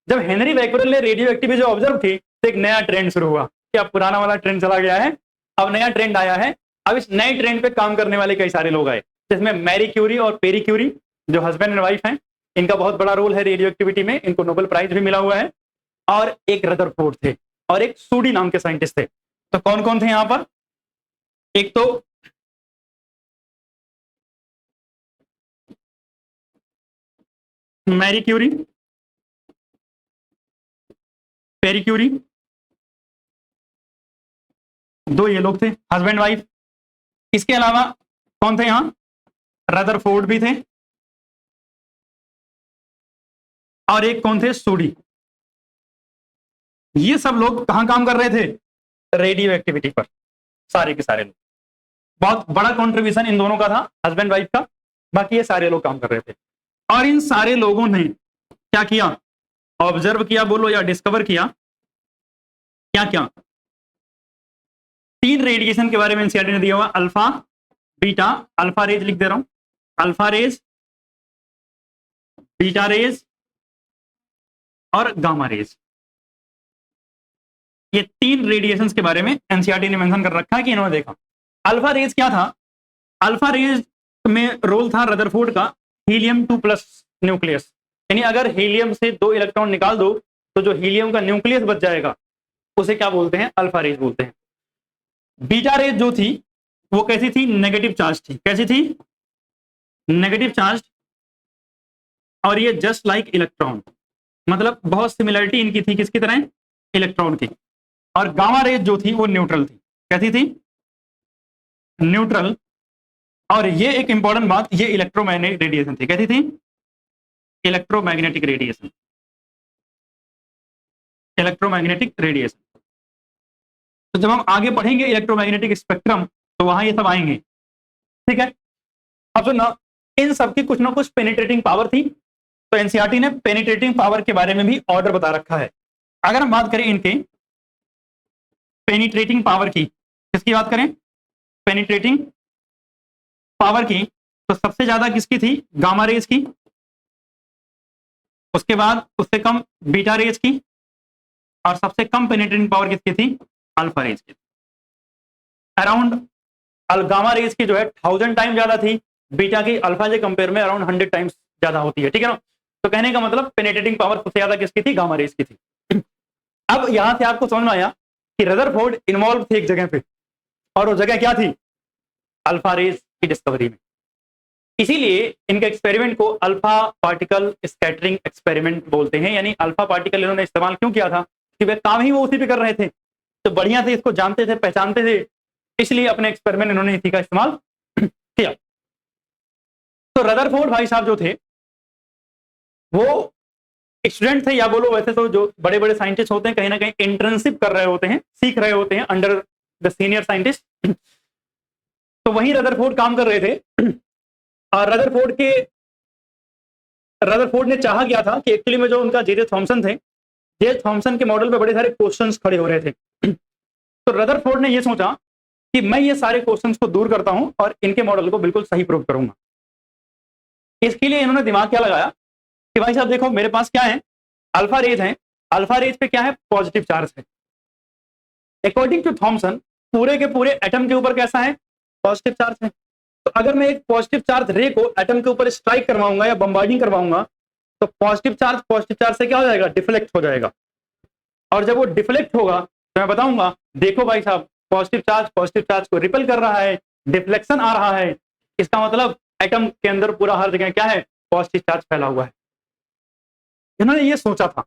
जब हेनरी बैक्यूरेल ने रेडियो एक्टिविटी जो ऑब्जर्व की, तो एक नया ट्रेंड शुरू हुआ कि अब पुराना वाला ट्रेंड चला गया है, अब नया ट्रेंड आया है। अब इस नए ट्रेंड पे काम करने वाले कई सारे लोग आए, जिसमें मैरी क्यूरी और पेरी क्यूरी, जो हस्बैंड एंड वाइफ हैं, इनका बहुत बड़ा रोल है रेडियो एक्टिविटी में, इनको नोबेल प्राइज भी मिला हुआ है। और एक रदरफोर्ड थे, और एक सूडी नाम के साइंटिस्ट थे। तो कौन कौन थे यहां पर? एक तो मैरी क्यूरी, पेरी क्यूरी, दो ये लोग थे हस्बैंड वाइफ। इसके अलावा कौन थे यहां? रदरफोर्ड भी थे, और एक कौन थे? सूडी। ये सब लोग कहां काम कर रहे थे? रेडियो एक्टिविटी पर, सारे के सारे लोग। बहुत बड़ा कंट्रीब्यूशन इन दोनों का था, हस्बैंड वाइफ का। बाकी ये सारे लोग काम कर रहे थे, और इन सारे लोगों ने क्या किया? ऑब्जर्व किया बोलो या डिस्कवर किया? क्या क्या? तीन रेडिएशन के बारे में एनसीईआरटी ने दिया हुआ, अल्फा, बीटा, अल्फा रेज लिख दे रहा हूं, अल्फा रेज, बीटा रेज और गामा रेज। ये तीन रेडिएशंस के बारे में एनसीईआरटी ने मेंशन कर रखा है कि इन्होंने देखा। अल्फा रेज क्या था? अल्फा रेज में रोल था रदरफोर्ड का हीलियम 2+ न्यूक्लियस, यानी अगर हीलियम से 2 इलेक्ट्रॉन निकाल दो तो जो हीलियम का न्यूक्लियस बच जाएगा उसे क्या बोलते हैं? अल्फा रेज बोलते हैं। बीटा रेज जो थी वो कैसी थी? नेगेटिव चार्ज थी। कैसी थी? नेगेटिव चार्ज, और ये जस्ट लाइक इलेक्ट्रॉन, मतलब बहुत सिमिलरिटी इनकी थी किसकी तरह? इलेक्ट्रॉन की। और गामा रेज जो थी वो न्यूट्रल थी। कैसी थी? न्यूट्रल। और ये एक इंपॉर्टेंट बात, ये इलेक्ट्रोमैग्नेटिक रेडिएशन थी। कैसी थी? Electromagnetic radiation, electromagnetic radiation. तो जब हम आगे पढ़ेंगे इलेक्ट्रोमैग्नेटिक स्पेक्ट्रम तो वहां ये सब आएंगे, ठीक है। अब सुनो, इन सबकी कुछ ना कुछ पेनिट्रेटिंग पावर थी, तो एनसीईआरटी ने पेनिट्रेटिंग पावर के बारे में भी ऑर्डर बता रखा है। अगर हम बात करें इनके पेनिट्रेटिंग पावर की, किसकी बात करें? पेनिट्रेटिंग पावर की, तो सबसे ज्यादा किसकी थी? गामा रेज की। उसके बाद उससे कम बीटा रेज की, और सबसे कम पेनिट्रेटिंग पावर किसकी थी? अल्फा रेज की। अराउंड गामा रेज की जो है 1000 टाइम ज्यादा थी, बीटा की अल्फा के कंपेयर में अराउंड 100 टाइम्स ज्यादा होती है, ठीक है ना। तो कहने का मतलब पेनिट्रेटिंग पावर सबसे ज्यादा किसकी थी? गामा रेज की थी। अब यहां से आपको समझ में आया कि रदरफोर्ड इन्वॉल्व थे एक जगह पे, और वो जगह क्या थी? अल्फा रेज की डिस्कवरी में। इसीलिए इनके एक्सपेरिमेंट को अल्फा पार्टिकल स्कैटरिंग एक्सपेरिमेंट बोलते हैं। यानी अल्फा पार्टिकल इन्होंने इस्तेमाल क्यों किया था? कि वे काम ही वो उसी पे कर रहे थे, तो बढ़िया से इसको जानते थे, पहचानते थे, इसलिए अपने एक्सपेरिमेंट इन्होंने इसी का इस्तेमाल किया। तो रदरफोर्ड भाई साहब जो थे वो स्टूडेंट थे, या बोलो वैसे तो जो बड़े बड़े साइंटिस्ट होते हैं कहीं ना कहीं इंटर्नशिप कर रहे होते हैं, सीख रहे होते हैं अंडर द सीनियर साइंटिस्ट। तो वहीं रदरफोर्ड काम कर रहे थे, और रदरफोर्ड ने चाहा क्या था कि एक्चुअली में जो उनका जे थॉमसन थे, जे थॉमसन के मॉडल पे बड़े सारे क्वेश्चंस खड़े हो रहे थे। तो रदरफोर्ड ने ये सोचा कि मैं ये सारे क्वेश्चंस को दूर करता हूं और इनके मॉडल को बिल्कुल सही प्रूव करूंगा। इसके लिए इन्होंने दिमाग क्या लगाया कि भाई साहब देखो मेरे पास क्या है? अल्फा रेज है, अल्फा रेज पे क्या है? पॉजिटिव चार्ज है। अकॉर्डिंग टू थॉमसन पूरे के पूरे एटम के ऊपर कैसा है? पॉजिटिव चार्ज है। तो अगर मैं एक पॉजिटिव चार्ज रे को एटम के ऊपर स्ट्राइक करवाऊंगा या बम्बार्डिंग करवाऊंगा तो पॉजिटिव चार्ज से क्या हो जाएगा? डिफ्लेक्ट हो जाएगा। और जब वो डिफ्लेक्ट होगा तो मैं बताऊंगा देखो भाई साहब पॉजिटिव चार्ज को रिपेल कर रहा है, डिफ्लेक्शन आ रहा है, इसका मतलब एटम के अंदर पूरा हर जगह क्या है? पॉजिटिव चार्ज फैला हुआ है। इन्होंने ये सोचा था,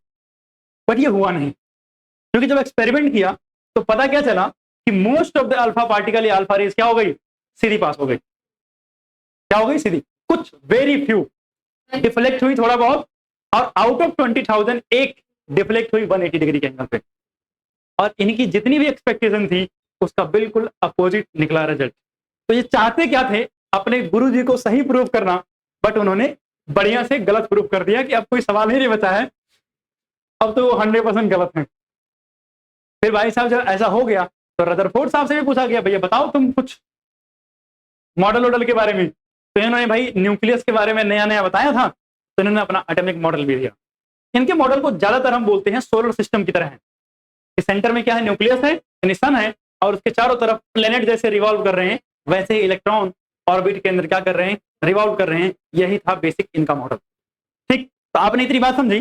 बट ये हुआ नहीं, क्योंकि जब एक्सपेरिमेंट किया तो पता क्या चला कि most of the alpha particle या अल्फा रेज क्या हो गई? सीधी पास हो गई। क्या हो गई? सीधी। कुछ वेरी फ्यू डिफ्लेक्ट हुई थोड़ा बहुत, और आउट ऑफ 20,000 एक डिफ्लेक्ट हुई 180 डिग्री के एंगल पे। और इनकी जितनी भी एक्सपेक्टेशन थी उसका बिल्कुल अपोजिट निकला रिजल्ट। तो ये चाहते क्या थे? अपने गुरु जी को सही प्रूव करना, बट उन्होंने बढ़िया से गलत प्रूव कर दिया कि अब कोई सवाल ही नहीं बचा है, अब तो वो 100% गलत है। फिर भाई साहब जब ऐसा हो गया तो रदरफोर्ड साहब से भी पूछा गया भैया बताओ तुम कुछ मॉडल वॉडल के बारे में। तो इन्होंने भाई न्यूक्लियस के बारे में नया नया बताया था, तो इन्होंने अपना एटॉमिक मॉडल भी दिया। इनके मॉडल को ज्यादातर हम बोलते हैं सोलर सिस्टम की तरह है। सेंटर में क्या है? न्यूक्लियस है, यानी सन है, और उसके चारों तरफ प्लेनेट जैसे रिवॉल्व कर रहे हैं, वैसे ही इलेक्ट्रॉन ऑर्बिट के अंदर क्या कर रहे हैं? रिवॉल्व कर रहे हैं। यही था बेसिक इनका मॉडल। ठीक, तो आपने इतनी बात समझी।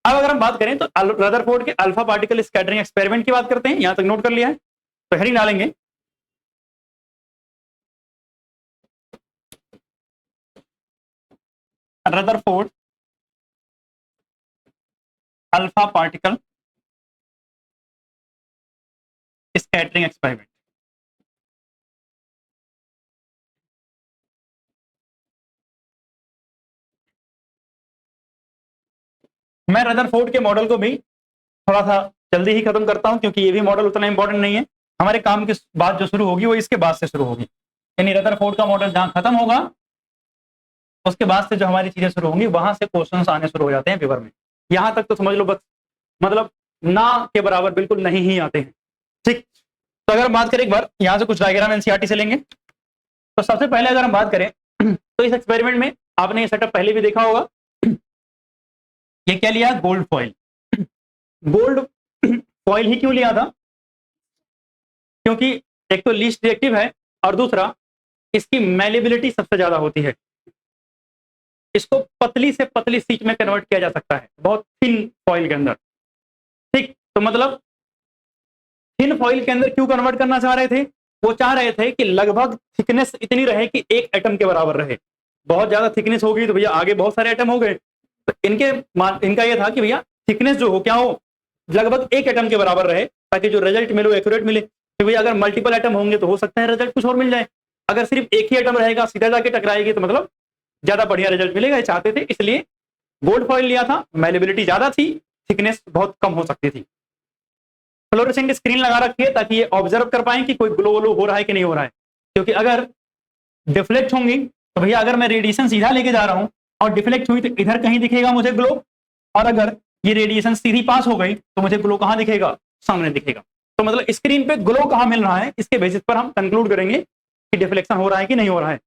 अब अगर हम बात करें तो रदरफोर्ड के अल्फा पार्टिकल स्कैटरिंग एक्सपेरिमेंट की बात करते हैं। यहां तक नोट कर लिया है। तो हेडिंग डालेंगे Rutherford alpha particle scattering experiment. मैं रदरफोर्ड के मॉडल को भी थोड़ा सा जल्दी ही खत्म करता हूं, क्योंकि ये भी मॉडल उतना इंपॉर्टेंट नहीं है। हमारे काम की बात जो शुरू होगी वो इसके बाद से शुरू होगी, यानी रदरफोर्ड का मॉडल जहां खत्म होगा उसके बाद से जो हमारी चीजें शुरू होंगी वहां से क्वेश्चंस आने शुरू हो जाते हैं पेपर में। यहां तक तो समझ लो बस, मतलब ना के बराबर बिल्कुल नहीं ही आते हैं। ठीक, तो अगर हम बात करें एक बार यहां से कुछ डायग्राम एनसीईआरटी से लेंगे, तो सबसे पहले अगर हम बात करें तो इस एक्सपेरिमेंट में आपने ये सेटअप पहले भी देखा होगा। ये क्या लिया? Gold foil. गोल्ड फॉइल ही क्यों लिया था? क्योंकि एक तो लीस्ट रिएक्टिव है और दूसरा इसकी मैलेबिलिटी सबसे ज्यादा होती है। इसको पतली से पतली शीट में कन्वर्ट किया जा सकता है, बहुत थिन फॉइल के अंदर। ठीक, तो मतलब थिन फॉइल के अंदर क्यों कन्वर्ट करना चाह रहे थे? वो चाह रहे थे कि लगभग थिकनेस इतनी रहे कि एक एटम के बराबर रहे। बहुत ज्यादा थिकनेस होगी तो भैया आगे बहुत सारे एटम हो गए, तो इनका यह था कि भैया थिकनेस जो हो क्या हो, लगभग एक एटम के बराबर रहे, ताकि जो रिजल्ट मिले वो एक्यूरेट मिले। तो भैया अगर मल्टीपल एटम होंगे तो हो सकता है रिजल्ट कुछ और मिल जाए, अगर सिर्फ एक ही एटम रहेगा सीधा जाके टकराएगी तो मतलब ज्यादा बढ़िया रिजल्ट मिलेगा, ये चाहते थे, इसलिए गोल्ड फॉइल लिया था। मैलेबिलिटी ज्यादा थी, थिकनेस बहुत कम हो सकती थी। फ्लोरोसेंट स्क्रीन लगा रखी है ताकि ये ऑब्जर्व कर पाए कि कोई ग्लो वलो हो रहा है कि नहीं हो रहा है, क्योंकि अगर डिफ्लेक्ट होंगी तो भैया अगर मैं रेडिएशन सीधा लेके जा रहा हूं और डिफ्लेक्ट हुई तो इधर कहीं दिखेगा मुझे ग्लो, और अगर ये रेडिएशन सीधी पास हो गई तो मुझे ग्लो कहां दिखेगा? सामने दिखेगा। तो मतलब स्क्रीन पे ग्लो कहां मिल रहा है, इसके बेसिस पर हम कंक्लूड करेंगे कि डिफ्लेक्शन हो रहा है कि नहीं हो रहा है।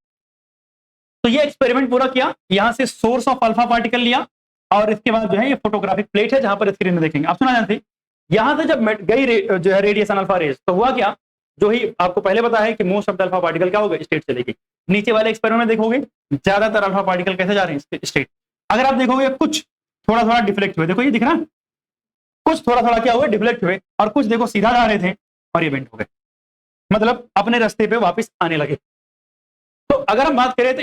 तो ये एक्सपेरिमेंट पूरा किया, यहां से सोर्स ऑफ अल्फा पार्टिकल लिया और इसके बाद जो है ये फोटोग्राफिक प्लेट है जहां पर स्क्रीन में देखेंगे। आप सुना जानते, यहां से जब गई जो है रेडिएशन अल्फा रेज, तो हुआ क्या? जो ही आपको पहले पता है कि most of the alpha particle क्या होगा? स्टेट चलेगी। नीचे वाले एक्सपेरिमेंट में देखोगे ज्यादातर अल्फा पार्टिकल कैसे जा रहे हैं? स्टेट। अगर आप देखोगे कुछ थोड़ा थोड़ा डिफ्लेक्ट हुए, देखो ये दिख रहा, कुछ थोड़ा थोड़ा क्या हुआ? डिफ्लेक्ट हुए, और कुछ देखो सीधा जा रहे थे और ये बेंट हो गए, मतलब अपने रास्ते पे वापस आने लगे। तो अगर हम बात करें तो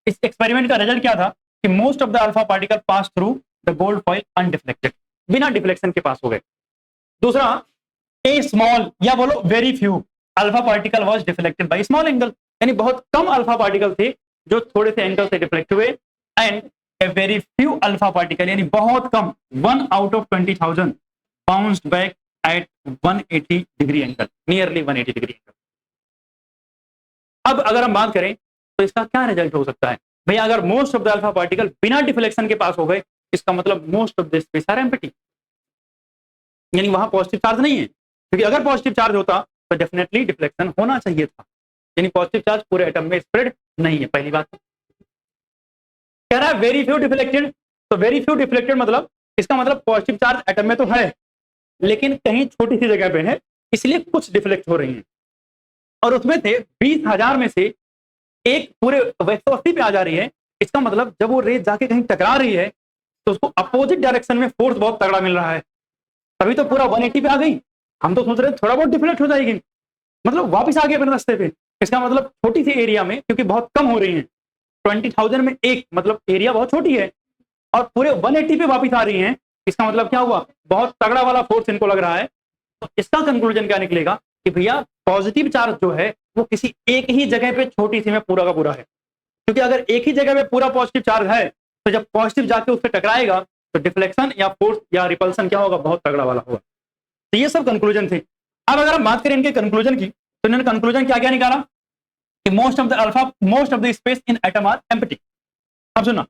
इस एक्सपेरिमेंट का रिजल्ट क्या था कि most of the alpha particle pass through the gold foil undeflected, बिना डिफ्लेक्शन के पास हो गए। दूसरा, ए स्मॉल या बोलो very few alpha particle was deflected by small angle, यानी बहुत कम अल्फा पार्टिकल थे जो थोड़े से एंगल से डिफ्लेक्ट हुए। And A very few alpha particle, यानी बहुत कम, 1 out of 20,000 bounced back at 180 degree angle, nearly 180 degree angle. अब अगर हम बात करें तो इसका क्या रिजल्ट हो सकता है? भैया अगर most of the alpha particle बिना डिफ्लेक्शन के पास हो गए, इसका मतलब most of the space are empty, यानी वहां पॉजिटिव चार्ज नहीं है, क्योंकि अगर पॉजिटिव चार्ज होता तो डेफिनेटली डिफ्लेक्शन होना चाहिए था, यानी पॉजिटिव चार्ज पूरे एटम में स्प्रेड नहीं है। पहली बात कह रहा है वेरी फ्यू डिफ्लेक्टेड, तो वेरी फ्यू डिफ्लेक्टेड मतलब इसका मतलब पॉजिटिव चार्ज एटम में तो है लेकिन कहीं छोटी सी जगह पे है, इसलिए कुछ डिफ्लेक्ट हो रही है, और उसमें से 20,000 में से एक पूरे 180 पे आ जा रही है। इसका मतलब जब वो रेज जाके कहीं टकरा रही है तो उसको अपोजिट डायरेक्शन में फोर्स बहुत तगड़ा मिल रहा है, तभी तो पूरा 180 पे आ गई। हम तो सोच रहे थोड़ा बहुत डिफ्लेक्ट हो जाएगी, मतलब वापस आ गए अपने रास्ते पे। इसका मतलब छोटी सी एरिया में, क्योंकि बहुत कम हो रही है, 20,000 में एक, मतलब एरिया बहुत छोटी है, और पूरे 180 पे वापस आ रही है, इसका मतलब क्या हुआ? बहुत तगड़ा वाला फोर्स इनको लग रहा है। तो इसका कंक्लूजन क्या निकलेगा कि भैया पॉजिटिव चार्ज जो है वो किसी एक ही जगह पे छोटी सी में पूरा का पूरा है, क्योंकि अगर एक ही जगह पे पूरा पॉजिटिव चार्ज है तो जब पॉजिटिव जाके उससे टकराएगा तो डिफ्लेक्शन या फोर्स या रिपल्सन क्या होगा? बहुत तगड़ा वाला होगा। तो ये सब कंक्लूजन थे। अब अगर हम बात करें इनके कंक्लूजन की, तो इन्होंने कंक्लूजन क्या क्या निकाला कि most of the space in atom are empty. अब सुना,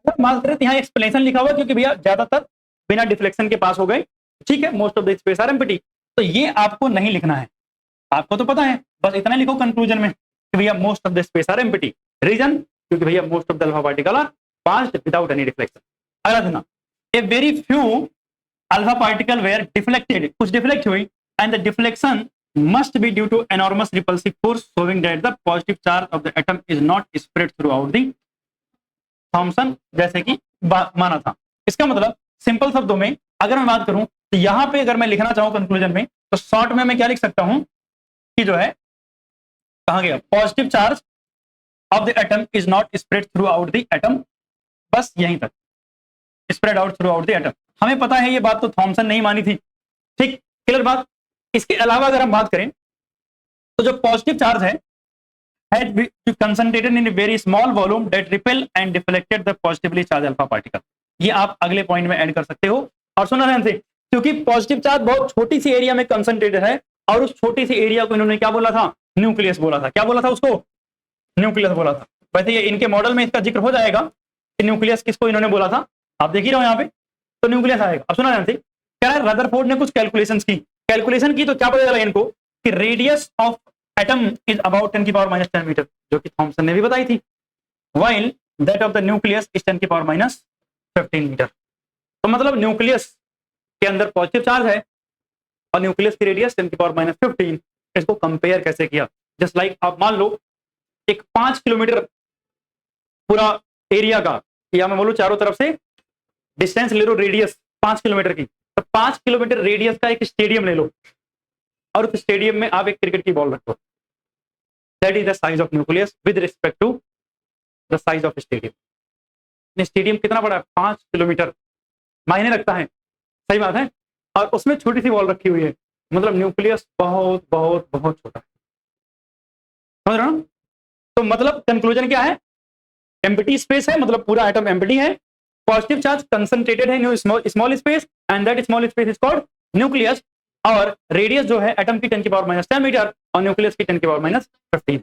अगर बात करें तो यहाँ एक्सप्लेनेशन लिखा हुआ, क्योंकि भैया ज्यादातर बिना डिफ्लेक्शन के पास हो गए, ठीक है, most of the space are empty, तो ये आपको नहीं लिखना है, आपको तो पता है, बस इतना लिखो कंक्लूजन में कि भैया most of the space are empty. Reason, क्योंकि भैया most of the alpha particle are passed without any deflection. अगला सुना, a very few alpha particle were deflected, कुछ डिफ्लेक्ट हुई, and the deflection must be due to enormous repulsive force showing that the positive charge of the atom is not spread throughout the Thomson, जैसे कि माना था। इसका मतलब simple शब्दों में अगर मैं बात करूं तो यहां पे अगर मैं लिखना चाहूं कंक्लूजन में, तो शॉर्ट में मैं क्या लिख सकता हूं कि जो है कहा गया positive charge of the atom is not spread through out the atom, बस यहीं तक, spread out through out the atom. हमें पता है ये बात तो थॉमसन नहीं मानी थी, ठीक, क्लियर बात। इसके अलावा अगर हम बात करें तो जो पॉजिटिव चार्ज है had concentrated in a very small volume that repel and deflected the positively charged alpha particle। ये आप अगले पॉइंट में ऐड कर सकते हो। और सुना ध्यान से, क्योंकि पॉजिटिव चार्ज बहुत छोटी सी एरिया में कंसंट्रेटेड है और उस छोटी सी एरिया को इन्होंने क्या बोला था, न्यूक्लियस बोला था। क्या बोला था उसको, न्यूक्लियस बोला था। वैसे ये इनके मॉडल में इसका जिक्र हो जाएगा कि न्यूक्लियस किसको इन्होंने बोला था, आप देख ही रहे हो यहाँ पे, तो न्यूक्लियस आएगा। अब सुना ध्यान से, कह रहा है रदरफोर्ड ने कुछ कैलकुलेशन की तो क्या पता चला इनको कि radius of atom is about 10 की पावर माइनस 10 मीटर, जो कि थॉमसन ने भी बताई थी, while that of the nucleus is 10 की पावर माइनस 15 मीटर। तो मतलब न्यूक्लियस के अंदर पॉजिटिव चार्ज है और न्यूक्लियस की रेडियस 10 की पावर माइनस 15। इसको कंपेयर कैसे किया, जस्ट लाइक आप मान लो एक 5 किलोमीटर पूरा एरिया का, या मैं बोलूं चारों तरफ से डिस्टेंस ले लो, रेडियस 5 किलोमीटर की, तो 5 किलोमीटर रेडियस का एक स्टेडियम ले लो और उस स्टेडियम में आप एक क्रिकेट की बॉल रखो, that is the size of nucleus with respect to the size of stadium. Stadium कितना बड़ा है, 5 किलोमीटर, मायने रखता है, सही बात है। और उसमें छोटी सी बॉल रखी हुई है, मतलब न्यूक्लियस बहुत बहुत बहुत छोटा है, समझ रहे हो। तो मतलब कंक्लूजन क्या है, एम्प्टी स्पेस है, मतलब पूरा एटम एम्प्टी है, पॉजिटिव चार्ज कंसंट्रेटेड है new small space and that small space is called nucleus, और रेडियस जो है एटम की 10 की पावर माइनस 10 मीटर और न्यूक्लियस की 10 की पावर माइनस 15।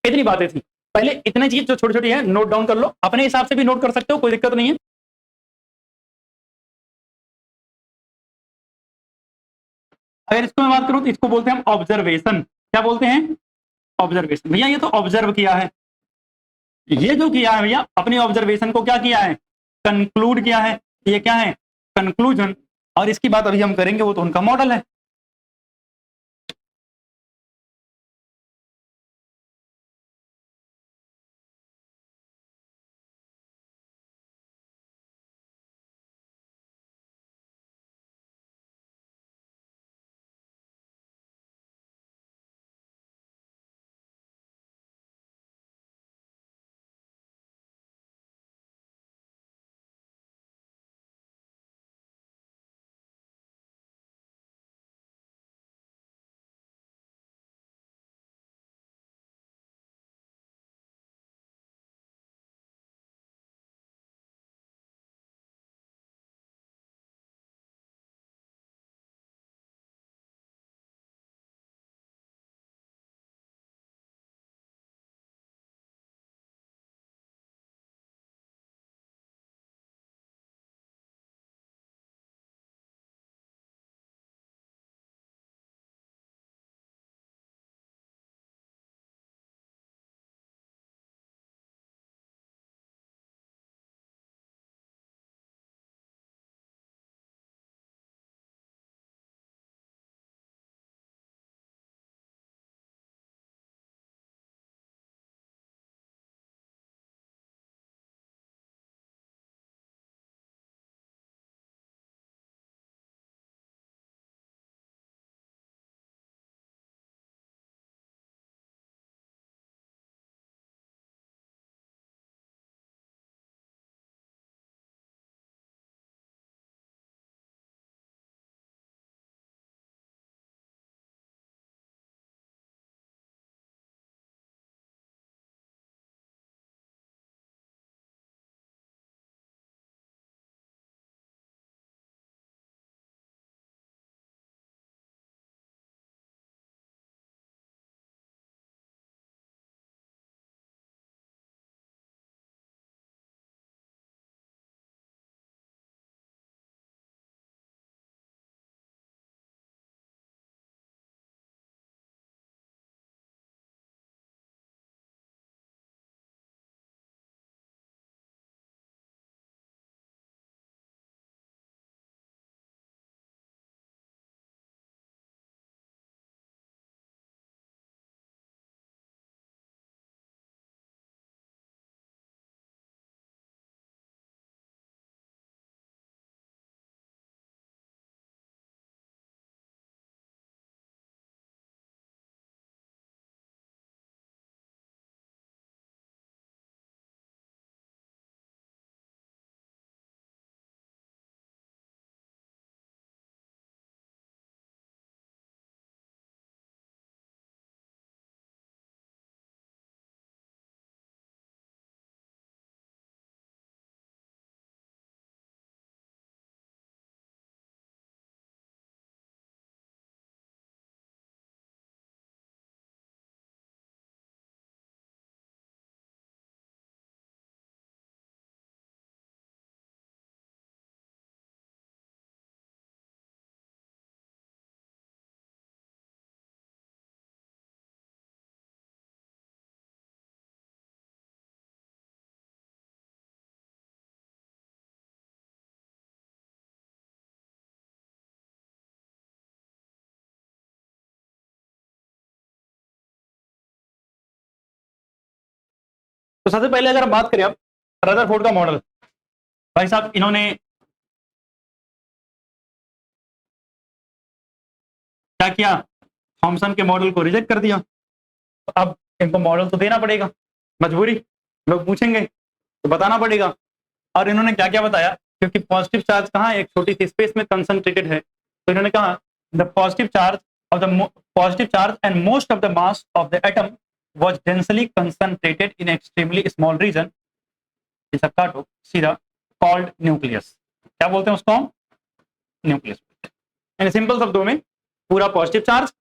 इतनी बातें थी पहले, इतनी चीज जो छोटी छोटी है नोट डाउन कर लो, अपने हिसाब से भी नोट कर सकते हो, कोई दिक्कत नहीं है। अगर इसको मैं बात करूं तो इसको बोलते हैं हम ऑब्जर्वेशन। क्या बोलते हैं, ऑब्जर्वेशन। भैया ये तो ऑब्जर्व किया है, ये जो किया है भैया अपनी ऑब्जर्वेशन को क्या किया है, कंक्लूड किया है, ये क्या है, कंक्लूजन। और इसकी बात अभी हम करेंगे, वो तो उनका मॉडल है। तो सबसे पहले अगर हम बात करें अब रदरफोर्ड का मॉडल, भाई साहब इन्होंने क्या किया, थॉमसन के मॉडल को रिजेक्ट कर दिया। तो अब इनको मॉडल तो देना पड़ेगा, मजबूरी, लोग पूछेंगे तो बताना पड़ेगा। और इन्होंने क्या क्या बताया, क्योंकि पॉजिटिव चार्ज कहाँ है, एक छोटी सी स्पेस में कंसंट्रेटेड है, तो इन्होंने कहा the positive charge of the positive charge and most of the mass of the atom was densely concentrated in extremely small region is a काटो सीधा called nucleus। क्या बोलते हैं उसको हम, न्यूक्लियस। इन सिंपल शब्दों में पूरा पॉजिटिव चार्ज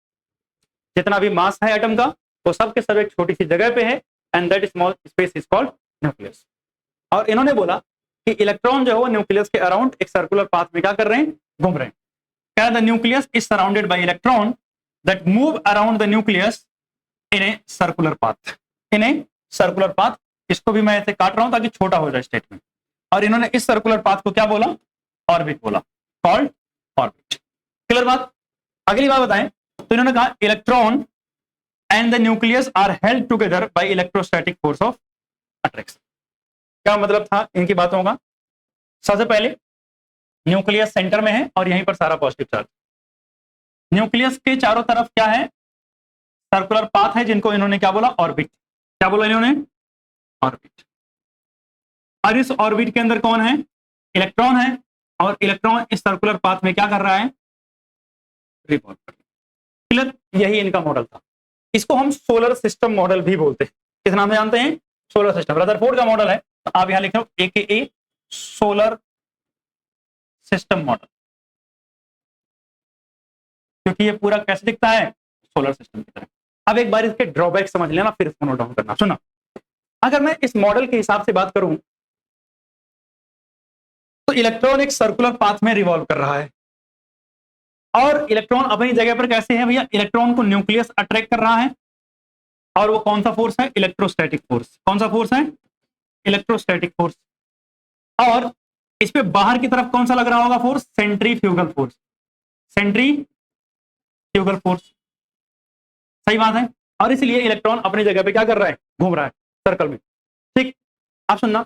जितना भी मास है एटम का वो सब के सब एक छोटी सी जगह पे है and that small space is called nucleus. और इन्होंने बोला कि इलेक्ट्रॉन जो है वो न्यूक्लियस के अराउंड एक सर्कुलर पाथ में क्या कर रहे हैं, घूम रहे हैं। क्या the nucleus is surrounded by electron that move around the nucleus in a circular path, in a circular path. इसको भी मैं ऐसे काट रहा हूं ताकि छोटा हो जाए स्टेटमेंट। और इन्होंने इस सर्कुलर पाथ को क्या बोला, ऑर्बिट बोला, कॉल्ड ऑर्बिट। क्लियर बात। अगली बात बताएं तो इन्होंने कहा electron and the nucleus are held together by electrostatic force of attraction. क्या मतलब था इनकी बातों का, सबसे पहले न्यूक्लियस सेंटर में है और यहीं पर सारा पॉजिटिव चार्ज। न्यूक्लियस के चारों तरफ क्या है, सर्कुलर पाथ है जिनको इन्होंने क्या बोला, ऑर्बिट। क्या बोला इन्होंने, ऑर्बिट। और इस ऑर्बिट के अंदर कौन है, इलेक्ट्रॉन है, और इलेक्ट्रॉन इस सर्कुलर पाथ में क्या कर रहा है, रिवॉल्व कर रहा है। क्लियर, यही इनका मॉडल था। इसको हम सोलर सिस्टम मॉडल भी बोलते हैं। किस नाम से जानते हैं, सोलर सिस्टम। रदरफोर्ड का मॉडल है, तो आप यहां लिख रहे हो AKA सोलर सिस्टम मॉडल, क्योंकि ये पूरा कैसे दिखता है, सोलर सिस्टम की तरह। अब एक बार इसके ड्रॉबैक समझ लेना, फिर इसको नोट डाउन करना। सुना, अगर मैं इस मॉडल के हिसाब से बात करूं तो इलेक्ट्रॉन एक सर्कुलर पाथ में रिवॉल्व कर रहा है, और इलेक्ट्रॉन अपनी जगह पर कैसे है भैया, इलेक्ट्रॉन को न्यूक्लियस अट्रैक्ट कर रहा है, और वो कौन सा फोर्स है, इलेक्ट्रोस्टैटिक फोर्स। कौन सा फोर्स है, इलेक्ट्रोस्टैटिक फोर्स। और इस पे बाहर की तरफ कौन सा लग रहा होगा force, centrifugal force, centrifugal force. सही बात है। और इसलिए इलेक्ट्रॉन अपनी जगह पे क्या कर रहा है, घूम रहा है सर्कल में। ठीक, आप सुनना,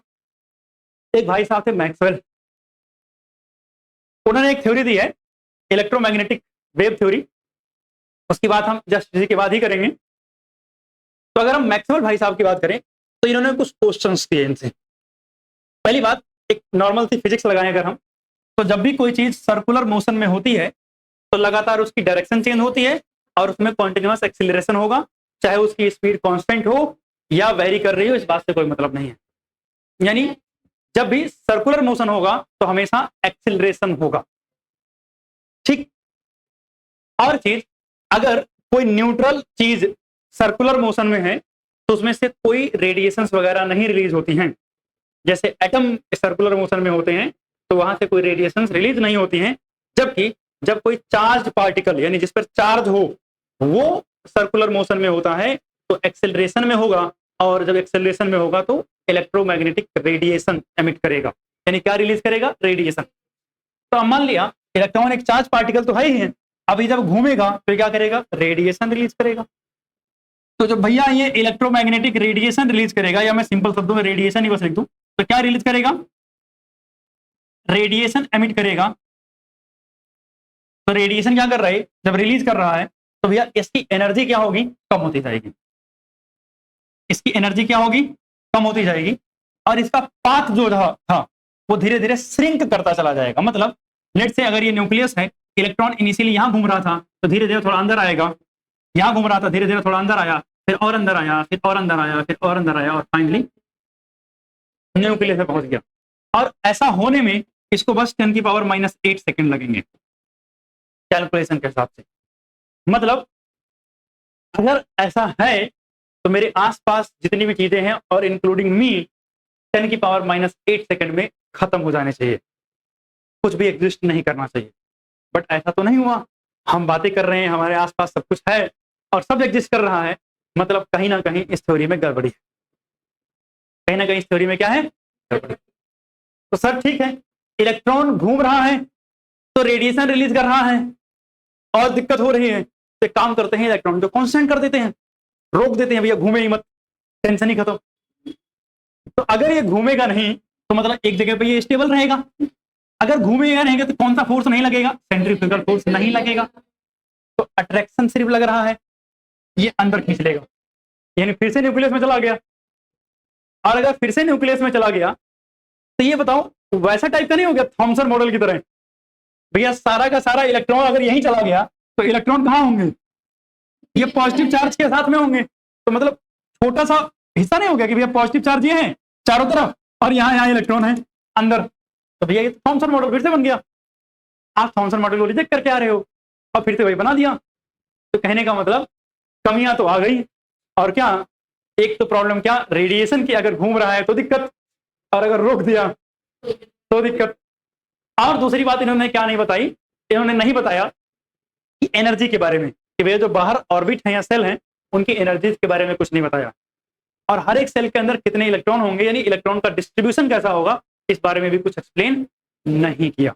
एक भाई साहब थे मैक्सवेल, उन्होंने एक थ्योरी दी है इलेक्ट्रोमैग्नेटिक वेव थ्योरी, उसकी बात हम जस्ट इसी के बाद ही करेंगे। तो अगर हम मैक्सवेल भाई साहब की बात करें तो इन्होंने कुछ क्वेश्चंस किए इनसे। पहली बात, एक नॉर्मल सी फिजिक्स लगाएं अगर हम, तो जब भी कोई चीज सर्कुलर मोशन में होती है तो लगातार उसकी डायरेक्शन चेंज होती है और उसमें कॉन्टिन्यूअस एक्सीलरेशन होगा, चाहे उसकी स्पीड कांस्टेंट हो या वेरी कर रही हो, इस बात से कोई मतलब नहीं है। यानी जब भी सर्कुलर मोशन होगा तो हमेशा एक्सीलरेशन होगा। ठीक, और चीज, अगर कोई न्यूट्रल चीज सर्कुलर मोशन में है तो उसमें से कोई रेडिएशंस वगैरह नहीं रिलीज होती हैं। जैसे एटम सर्कुलर मोशन में होते हैं तो वहां से कोई रेडिएशंस रिलीज नहीं होती हैं, जबकि जब कोई चार्ज पार्टिकल यानी जिस पर चार्ज हो वो सर्कुलर मोशन में होता है तो एक्सेलरेशन में होगा, और जब एक्सेलरेशन में होगा तो इलेक्ट्रोमैग्नेटिक रेडिएशन एमिट करेगा। यानी क्या रिलीज करेगा, रेडिएशन। तो अब मान लिया इलेक्ट्रॉन एक चार्ज पार्टिकल तो है ही है, अभी जब घूमेगा तो क्या करेगा, रेडिएशन रिलीज करेगा। तो जब भैया ये इलेक्ट्रोमैग्नेटिक रेडिएशन रिलीज करेगा, या मैं सिंपल शब्दों में रेडिएशन ही बस लिख दूं, तो क्या रिलीज करेगा, रेडिएशन एमिट करेगा। तो रेडिएशन क्या कर रहा है, जब रिलीज कर रहा है तो भैया इसकी एनर्जी क्या होगी, कम होती जाएगी। इसकी एनर्जी क्या होगी, कम होती जाएगी, और इसका पाथ जो था वो धीरे धीरे श्रिंक करता चला जाएगा। मतलब लेट से अगर ये न्यूक्लियस है, इलेक्ट्रॉन इनिशियली यहां घूम रहा था तो धीरे धीरे थोड़ा अंदर आएगा, यहां घूम रहा था धीरे धीरे थोड़ा अंदर आया, फिर और अंदर आया, फिर और अंदर आया, फिर और अंदर आया, और फाइनली न्यूक्लियस में पहुंच गया। और ऐसा होने में इसको बस 10⁻⁸ सेकंड लगेंगे कैलकुलेशन के हिसाब से। मतलब अगर ऐसा है तो मेरे आसपास जितनी भी चीजें हैं और इंक्लूडिंग मी 10⁻⁸ सेकंड में खत्म हो जाने चाहिए, कुछ भी एग्जिस्ट नहीं करना चाहिए। बट ऐसा तो नहीं हुआ, हम बातें कर रहे हैं, हमारे आसपास सब कुछ है और सब एग्जिस्ट कर रहा है, मतलब कहीं ना कहीं इस थ्योरी में गड़बड़ी है। कहीं ना कहीं इस थ्योरी में क्या है, गड़बड़ी। तो सर ठीक है, इलेक्ट्रॉन घूम रहा है तो रेडिएशन रिलीज कर रहा है और दिक्कत हो रही है, तो एक काम करते हैं, इलेक्ट्रॉन को कांस्टेंट कर देते हैं, रोक देते हैं, भैया घूमे ही मत, टेंशन ही खत्म। तो अगर ये घूमेगा नहीं तो मतलब एक जगह पे ये स्टेबल रहेगा। अगर घूमेगा रहेगा तो कौन सा फोर्स नहीं लगेगा? सेंट्रीफ्यूगल फोर्स नहीं लगेगा। तो अट्रैक्शन सिर्फ लग रहा है, ये अंदर खींच लेगा, यानी फिर से न्यूक्लियस में चला गया। और अगर फिर से न्यूक्लियस में चला गया तो ये बताओ वैसा टाइप का नहीं हो गया थॉमसन मॉडल की तरह? भैया सारा का सारा इलेक्ट्रॉन अगर यहीं चला गया तो इलेक्ट्रॉन कहाँ होंगे? ये पॉजिटिव चार्ज के साथ में होंगे। तो मतलब छोटा सा हिस्सा नहीं हो गया कि भैया पॉजिटिव चार्ज ये है चारों तरफ और यहाँ यहाँ इलेक्ट्रॉन है अंदर। तो भैया ये थॉमसन मॉडल फिर से बन गया। आप थॉमसन मॉडल को रिजेक्ट करके आ रहे हो और फिर से वही बना दिया। तो कहने का मतलब कमियां तो आ गई, और क्या एक तो प्रॉब्लम क्या, रेडिएशन की, अगर घूम रहा है तो दिक्कत, और अगर रोक दिया तो दिक्कत। और दूसरी बात इन्होंने क्या नहीं बताई, इन्होंने नहीं बताया कि एनर्जी के बारे में, कि भैया जो बाहर ऑर्बिट है या सेल हैं उनकी एनर्जी के बारे में कुछ नहीं बताया। और हर एक सेल के अंदर कितने इलेक्ट्रॉन होंगे, यानी इलेक्ट्रॉन का डिस्ट्रीब्यूशन कैसा होगा, इस बारे में भी कुछ एक्सप्लेन नहीं किया।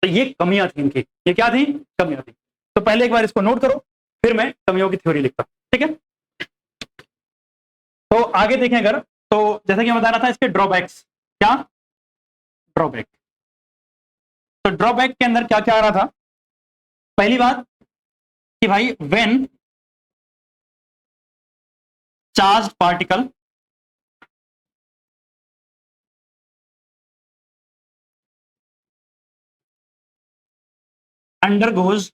तो ये कमियां थी इनकी। ये क्या थी? कमियां थी। तो पहले एक बार इसको नोट करो, फिर मैं कमियों की थ्योरी लिखता हूं, ठीक है? तो आगे देखें अगर, तो जैसे कि मैं बता रहा था इसके ड्रॉबैक्स, क्या ड्रॉबैक। तो ड्रॉबैक के अंदर क्या क्या आ रहा था? पहली बात कि भाई when charged particle undergoes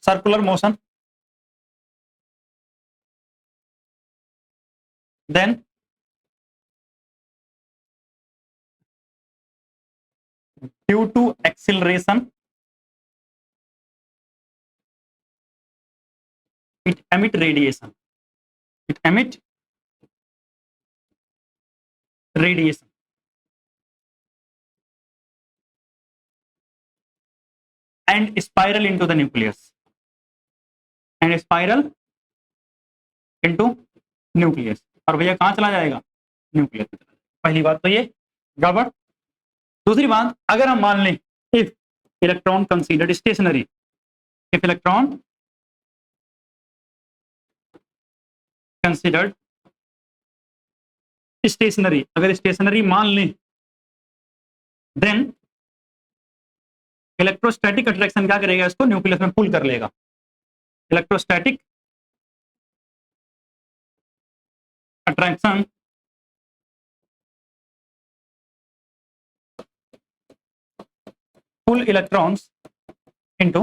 circular motion, then due to acceleration it emit radiation, it emit radiation, and spiral into the nucleus, and spiral into nucleus। और भैया कहां चला जाएगा? न्यूक्लियस में चला जाएगा। पहली बात तो ये गड़बड़। दूसरी बात, अगर हम मान लें if electron considered stationary, if electron considered stationary, अगर स्टेशनरी मान लें, देन इलेक्ट्रोस्टैटिक अट्रैक्शन क्या करेगा? इसको न्यूक्लियस में पुल कर लेगा। इलेक्ट्रोस्टैटिक अट्रैक्शन पुल इलेक्ट्रॉन्स इनटू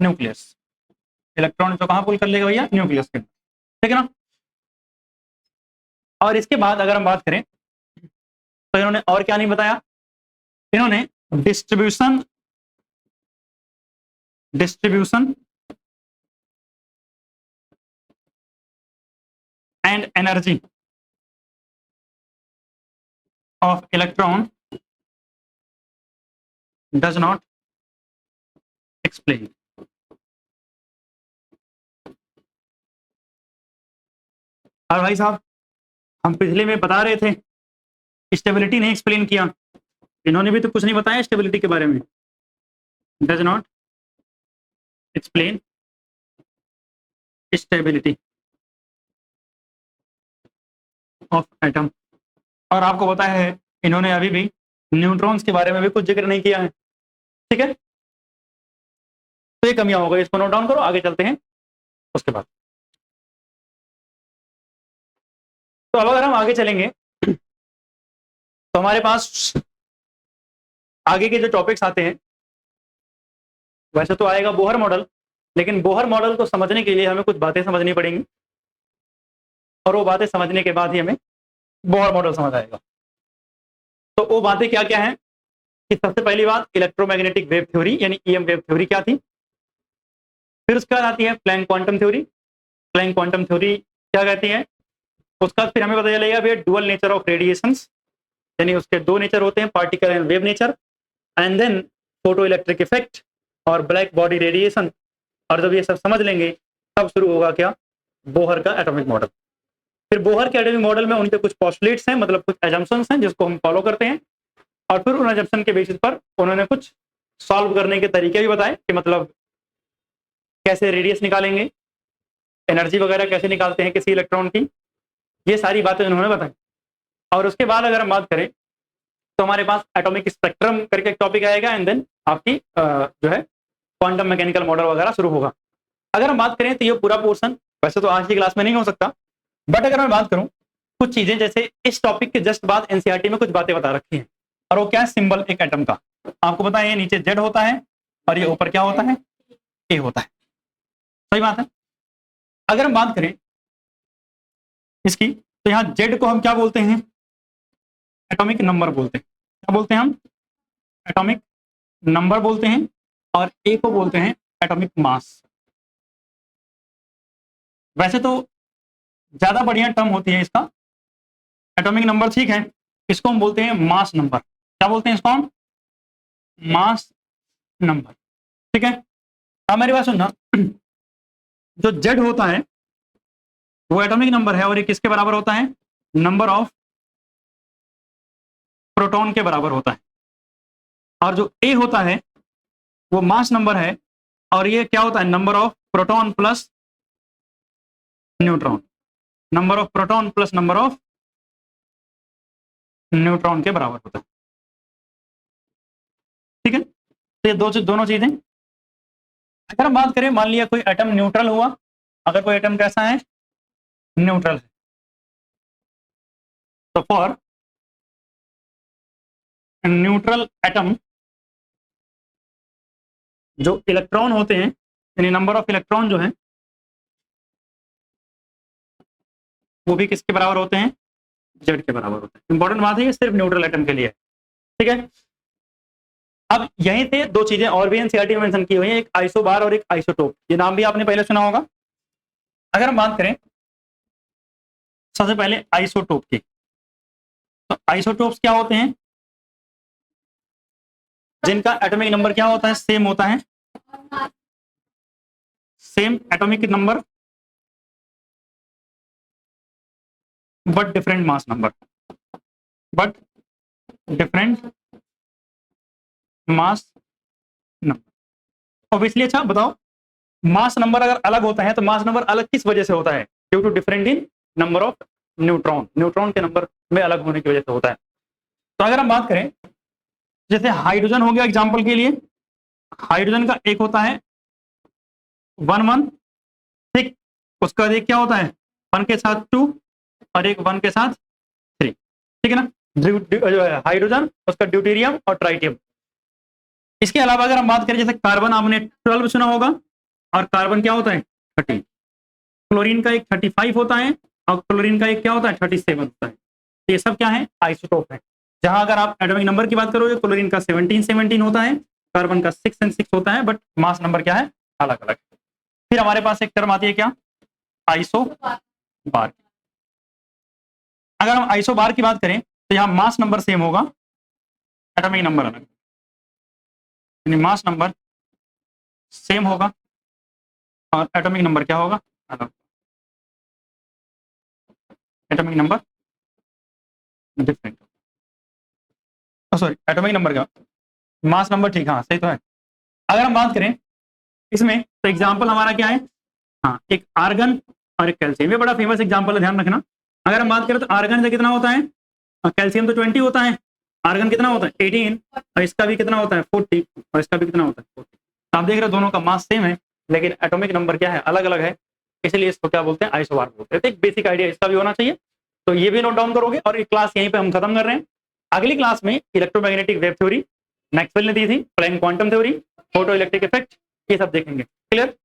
न्यूक्लियस। इलेक्ट्रॉन तो कहां पुल कर लेगा भैया? न्यूक्लियस के, ठीक है ना? और इसके बाद अगर हम बात करें तो इन्होंने और क्या नहीं बताया, इन्होंने distribution and energy of electron does not explain. और भाई साहब हम पिछले में बता रहे थे स्टेबिलिटी नहीं एक्सप्लेन किया, इन्होंने भी तो कुछ नहीं बताया स्टेबिलिटी के बारे में। Does not explain stability of atom. और आपको पता है इन्होंने अभी भी न्यूट्रॉन्स के बारे में भी कुछ जिक्र नहीं किया है, ठीक है? तो ये कमियां हो गई, इसको नोट डाउन करो, आगे चलते हैं उसके बाद। तो अब अगर हम आगे चलेंगे तो हमारे पास आगे के जो टॉपिक्स आते हैं, वैसे तो आएगा बोहर मॉडल, लेकिन बोहर मॉडल को समझने के लिए हमें कुछ बातें समझनी पड़ेंगी, और वो बातें समझने के बाद ही हमें बोहर मॉडल समझ आएगा। तो वो बातें क्या क्या हैं कि सबसे पहली बात इलेक्ट्रोमैग्नेटिक वेव थ्योरी यानी ईएम वेव थ्योरी क्या थी। फिर उसके बाद आती है Planck quantum theory. Planck quantum theory क्या कहती है? उसका फिर हमें पता चलेगा भैया डुअल नेचर ऑफ रेडिएशंस, यानी उसके दो नेचर होते हैं, particle and wave nature, and then photo electric effect और ब्लैक बॉडी रेडिएशन। और जब ये सब समझ लेंगे तब शुरू होगा क्या? बोहर का एटॉमिक मॉडल। फिर बोहर के एटॉमिक मॉडल में उनके कुछ पोस्टुलेट्स हैं, मतलब कुछ एजम्पशंस हैं जिसको हम फॉलो करते हैं, और फिर उन एजम्पशन के बेसिस पर उन्होंने कुछ सॉल्व करने के तरीके भी बताए कि मतलब कैसे रेडियस निकालेंगे, एनर्जी वगैरह कैसे निकालते हैं किसी इलेक्ट्रॉन की, ये सारी बातें उन्होंने बताई। और उसके बाद अगर हम बात करें तो हमारे पास एटॉमिक स्पेक्ट्रम करके एक टॉपिक आएगा, एंड देन आपकी जो है क्वांटम मैकेनिकल मॉडल वगैरह शुरू होगा। अगर हम बात करें तो ये पूरा पोर्शन वैसे तो आज की क्लास में नहीं हो सकता, बट अगर मैं बात करूं कुछ चीजें, जैसे इस टॉपिक के जस्ट बाद एनसीईआरटी में कुछ बातें बता रखी हैं, और वो क्या है, सिंबल एक एटम का। आपको पता है ये नीचे जेड होता है और ये ऊपर क्या होता है, ए होता है, सही बात है। अगर हम बात करें इसकी तो यहाँ जेड को हम क्या बोलते हैं, एटॉमिक नंबर बोलते हैं। क्या बोलते हैं हम, एटॉमिक नंबर बोलते हैं, और ए को बोलते हैं एटॉमिक मास। वैसे तो ज्यादा बढ़िया टर्म होती है इसका एटॉमिक नंबर, ठीक है, इसको हम बोलते हैं मास नंबर। क्या बोलते हैं इसको हम, मास नंबर, ठीक है। अब मेरी बात सुनना, जो जेड होता है वो एटॉमिक नंबर है, और ये किसके बराबर होता है, नंबर ऑफ प्रोटॉन के बराबर होता है। और जो ए होता है वो मास नंबर है, और ये क्या होता है, number of proton plus neutron, number of proton plus number of neutron के बराबर होता है, ठीक है। तो ये दोनों चीजें। अगर हम बात करें, मान लिया कोई एटम न्यूट्रल हुआ, अगर कोई एटम कैसा है, न्यूट्रल है, तो फॉर न्यूट्रल एटम जो इलेक्ट्रॉन होते हैं, यानी नंबर ऑफ इलेक्ट्रॉन जो है वो भी किसके बराबर होते हैं, जेड के बराबर होते हैं। इंपॉर्टेंट बात है, ये सिर्फ न्यूट्रल एटम के लिए है, ठीक है। अब यहीं से दो चीजें और भी एनसीईआरटी में मेंशन की हुई है, एक आइसोबार और एक आइसोटोप। ये नाम भी आपने पहले सुना होगा। अगर हम बात करें सबसे पहले आइसोटोप की, तो आइसोटोप्स क्या होते हैं, जिनका एटॉमिक नंबर क्या होता है, सेम होता है, same atomic number but different mass number, but different mass number. Obviously, अच्छा बताओ, मास नंबर अगर अलग होता है तो मास नंबर अलग किस वजह से होता है, due to different in number of neutron, neutron के नंबर में अलग होने की वजह से होता है। तो अगर हम बात करें, जैसे हाइड्रोजन हो गया एग्जांपल के लिए, हाइड्रोजन का एक होता है 1 1, ठीक, उसका एक क्या होता है 1 के साथ 2 और एक 1 के साथ 3, ठीक है ना, हाइड्रोजन, उसका ड्यूटेरियम और ट्राइटियम। इसके अलावा अगर हम बात करें, जैसे कार्बन आपने 12 सुना होगा, और कार्बन क्या होता है 30, क्लोरीन का एक 35 होता है, और क्लोरीन का एक क्या होता है 37 होता है। तो ये सब क्या है, आइसोटोप है। जहां अगर आप एटॉमिक नंबर की बात करोगे, क्लोरीन का 17 होता है, कार्बन का 6 और 6 होता है, बट मास नंबर क्या है, अलग अलग। फिर हमारे पास एक टर्म आती है क्या, आइसोबार। अगर हम आइसोबार की बात करें तो यहाँ मास नंबर सेम होगा, एटॉमिक नंबर अलग, यानी मास नंबर सेम होगा और एटॉमिक नंबर क्या होगा, अलग, atomic number different, sorry atomic number का, मास नंबर, ठीक, हाँ सही तो है। अगर हम बात करें इसमें तो एग्जांपल हमारा क्या है, हाँ एक आर्गन और एक कैल्शियम, ये बड़ा फेमस एग्जांपल है, ध्यान रखना। अगर हम बात करें तो आर्गन से कितना होता है, कैल्शियम तो 20 होता है, आर्गन कितना होता है 18, और इसका भी कितना होता है 40, और इसका भी कितना होता है 40। तो आप देख रहे हो दोनों का मास सेम है, लेकिन एटॉमिक नंबर क्या है, अलग अलग है, इसलिए इसको क्या बोलते हैं, आइसोबार बोलते हैं। तो एक बेसिक आइडिया इसका भी होना चाहिए, तो ये भी नोट डाउन करोगे। और एक क्लास यहीं पे हम खत्म कर रहे हैं। अगली क्लास में इलेक्ट्रोमैग्नेटिक वेव थ्योरी मैक्सवेल ने दी थी, Planck quantum theory, photo electric effect, ये सब देखेंगे। क्लियर।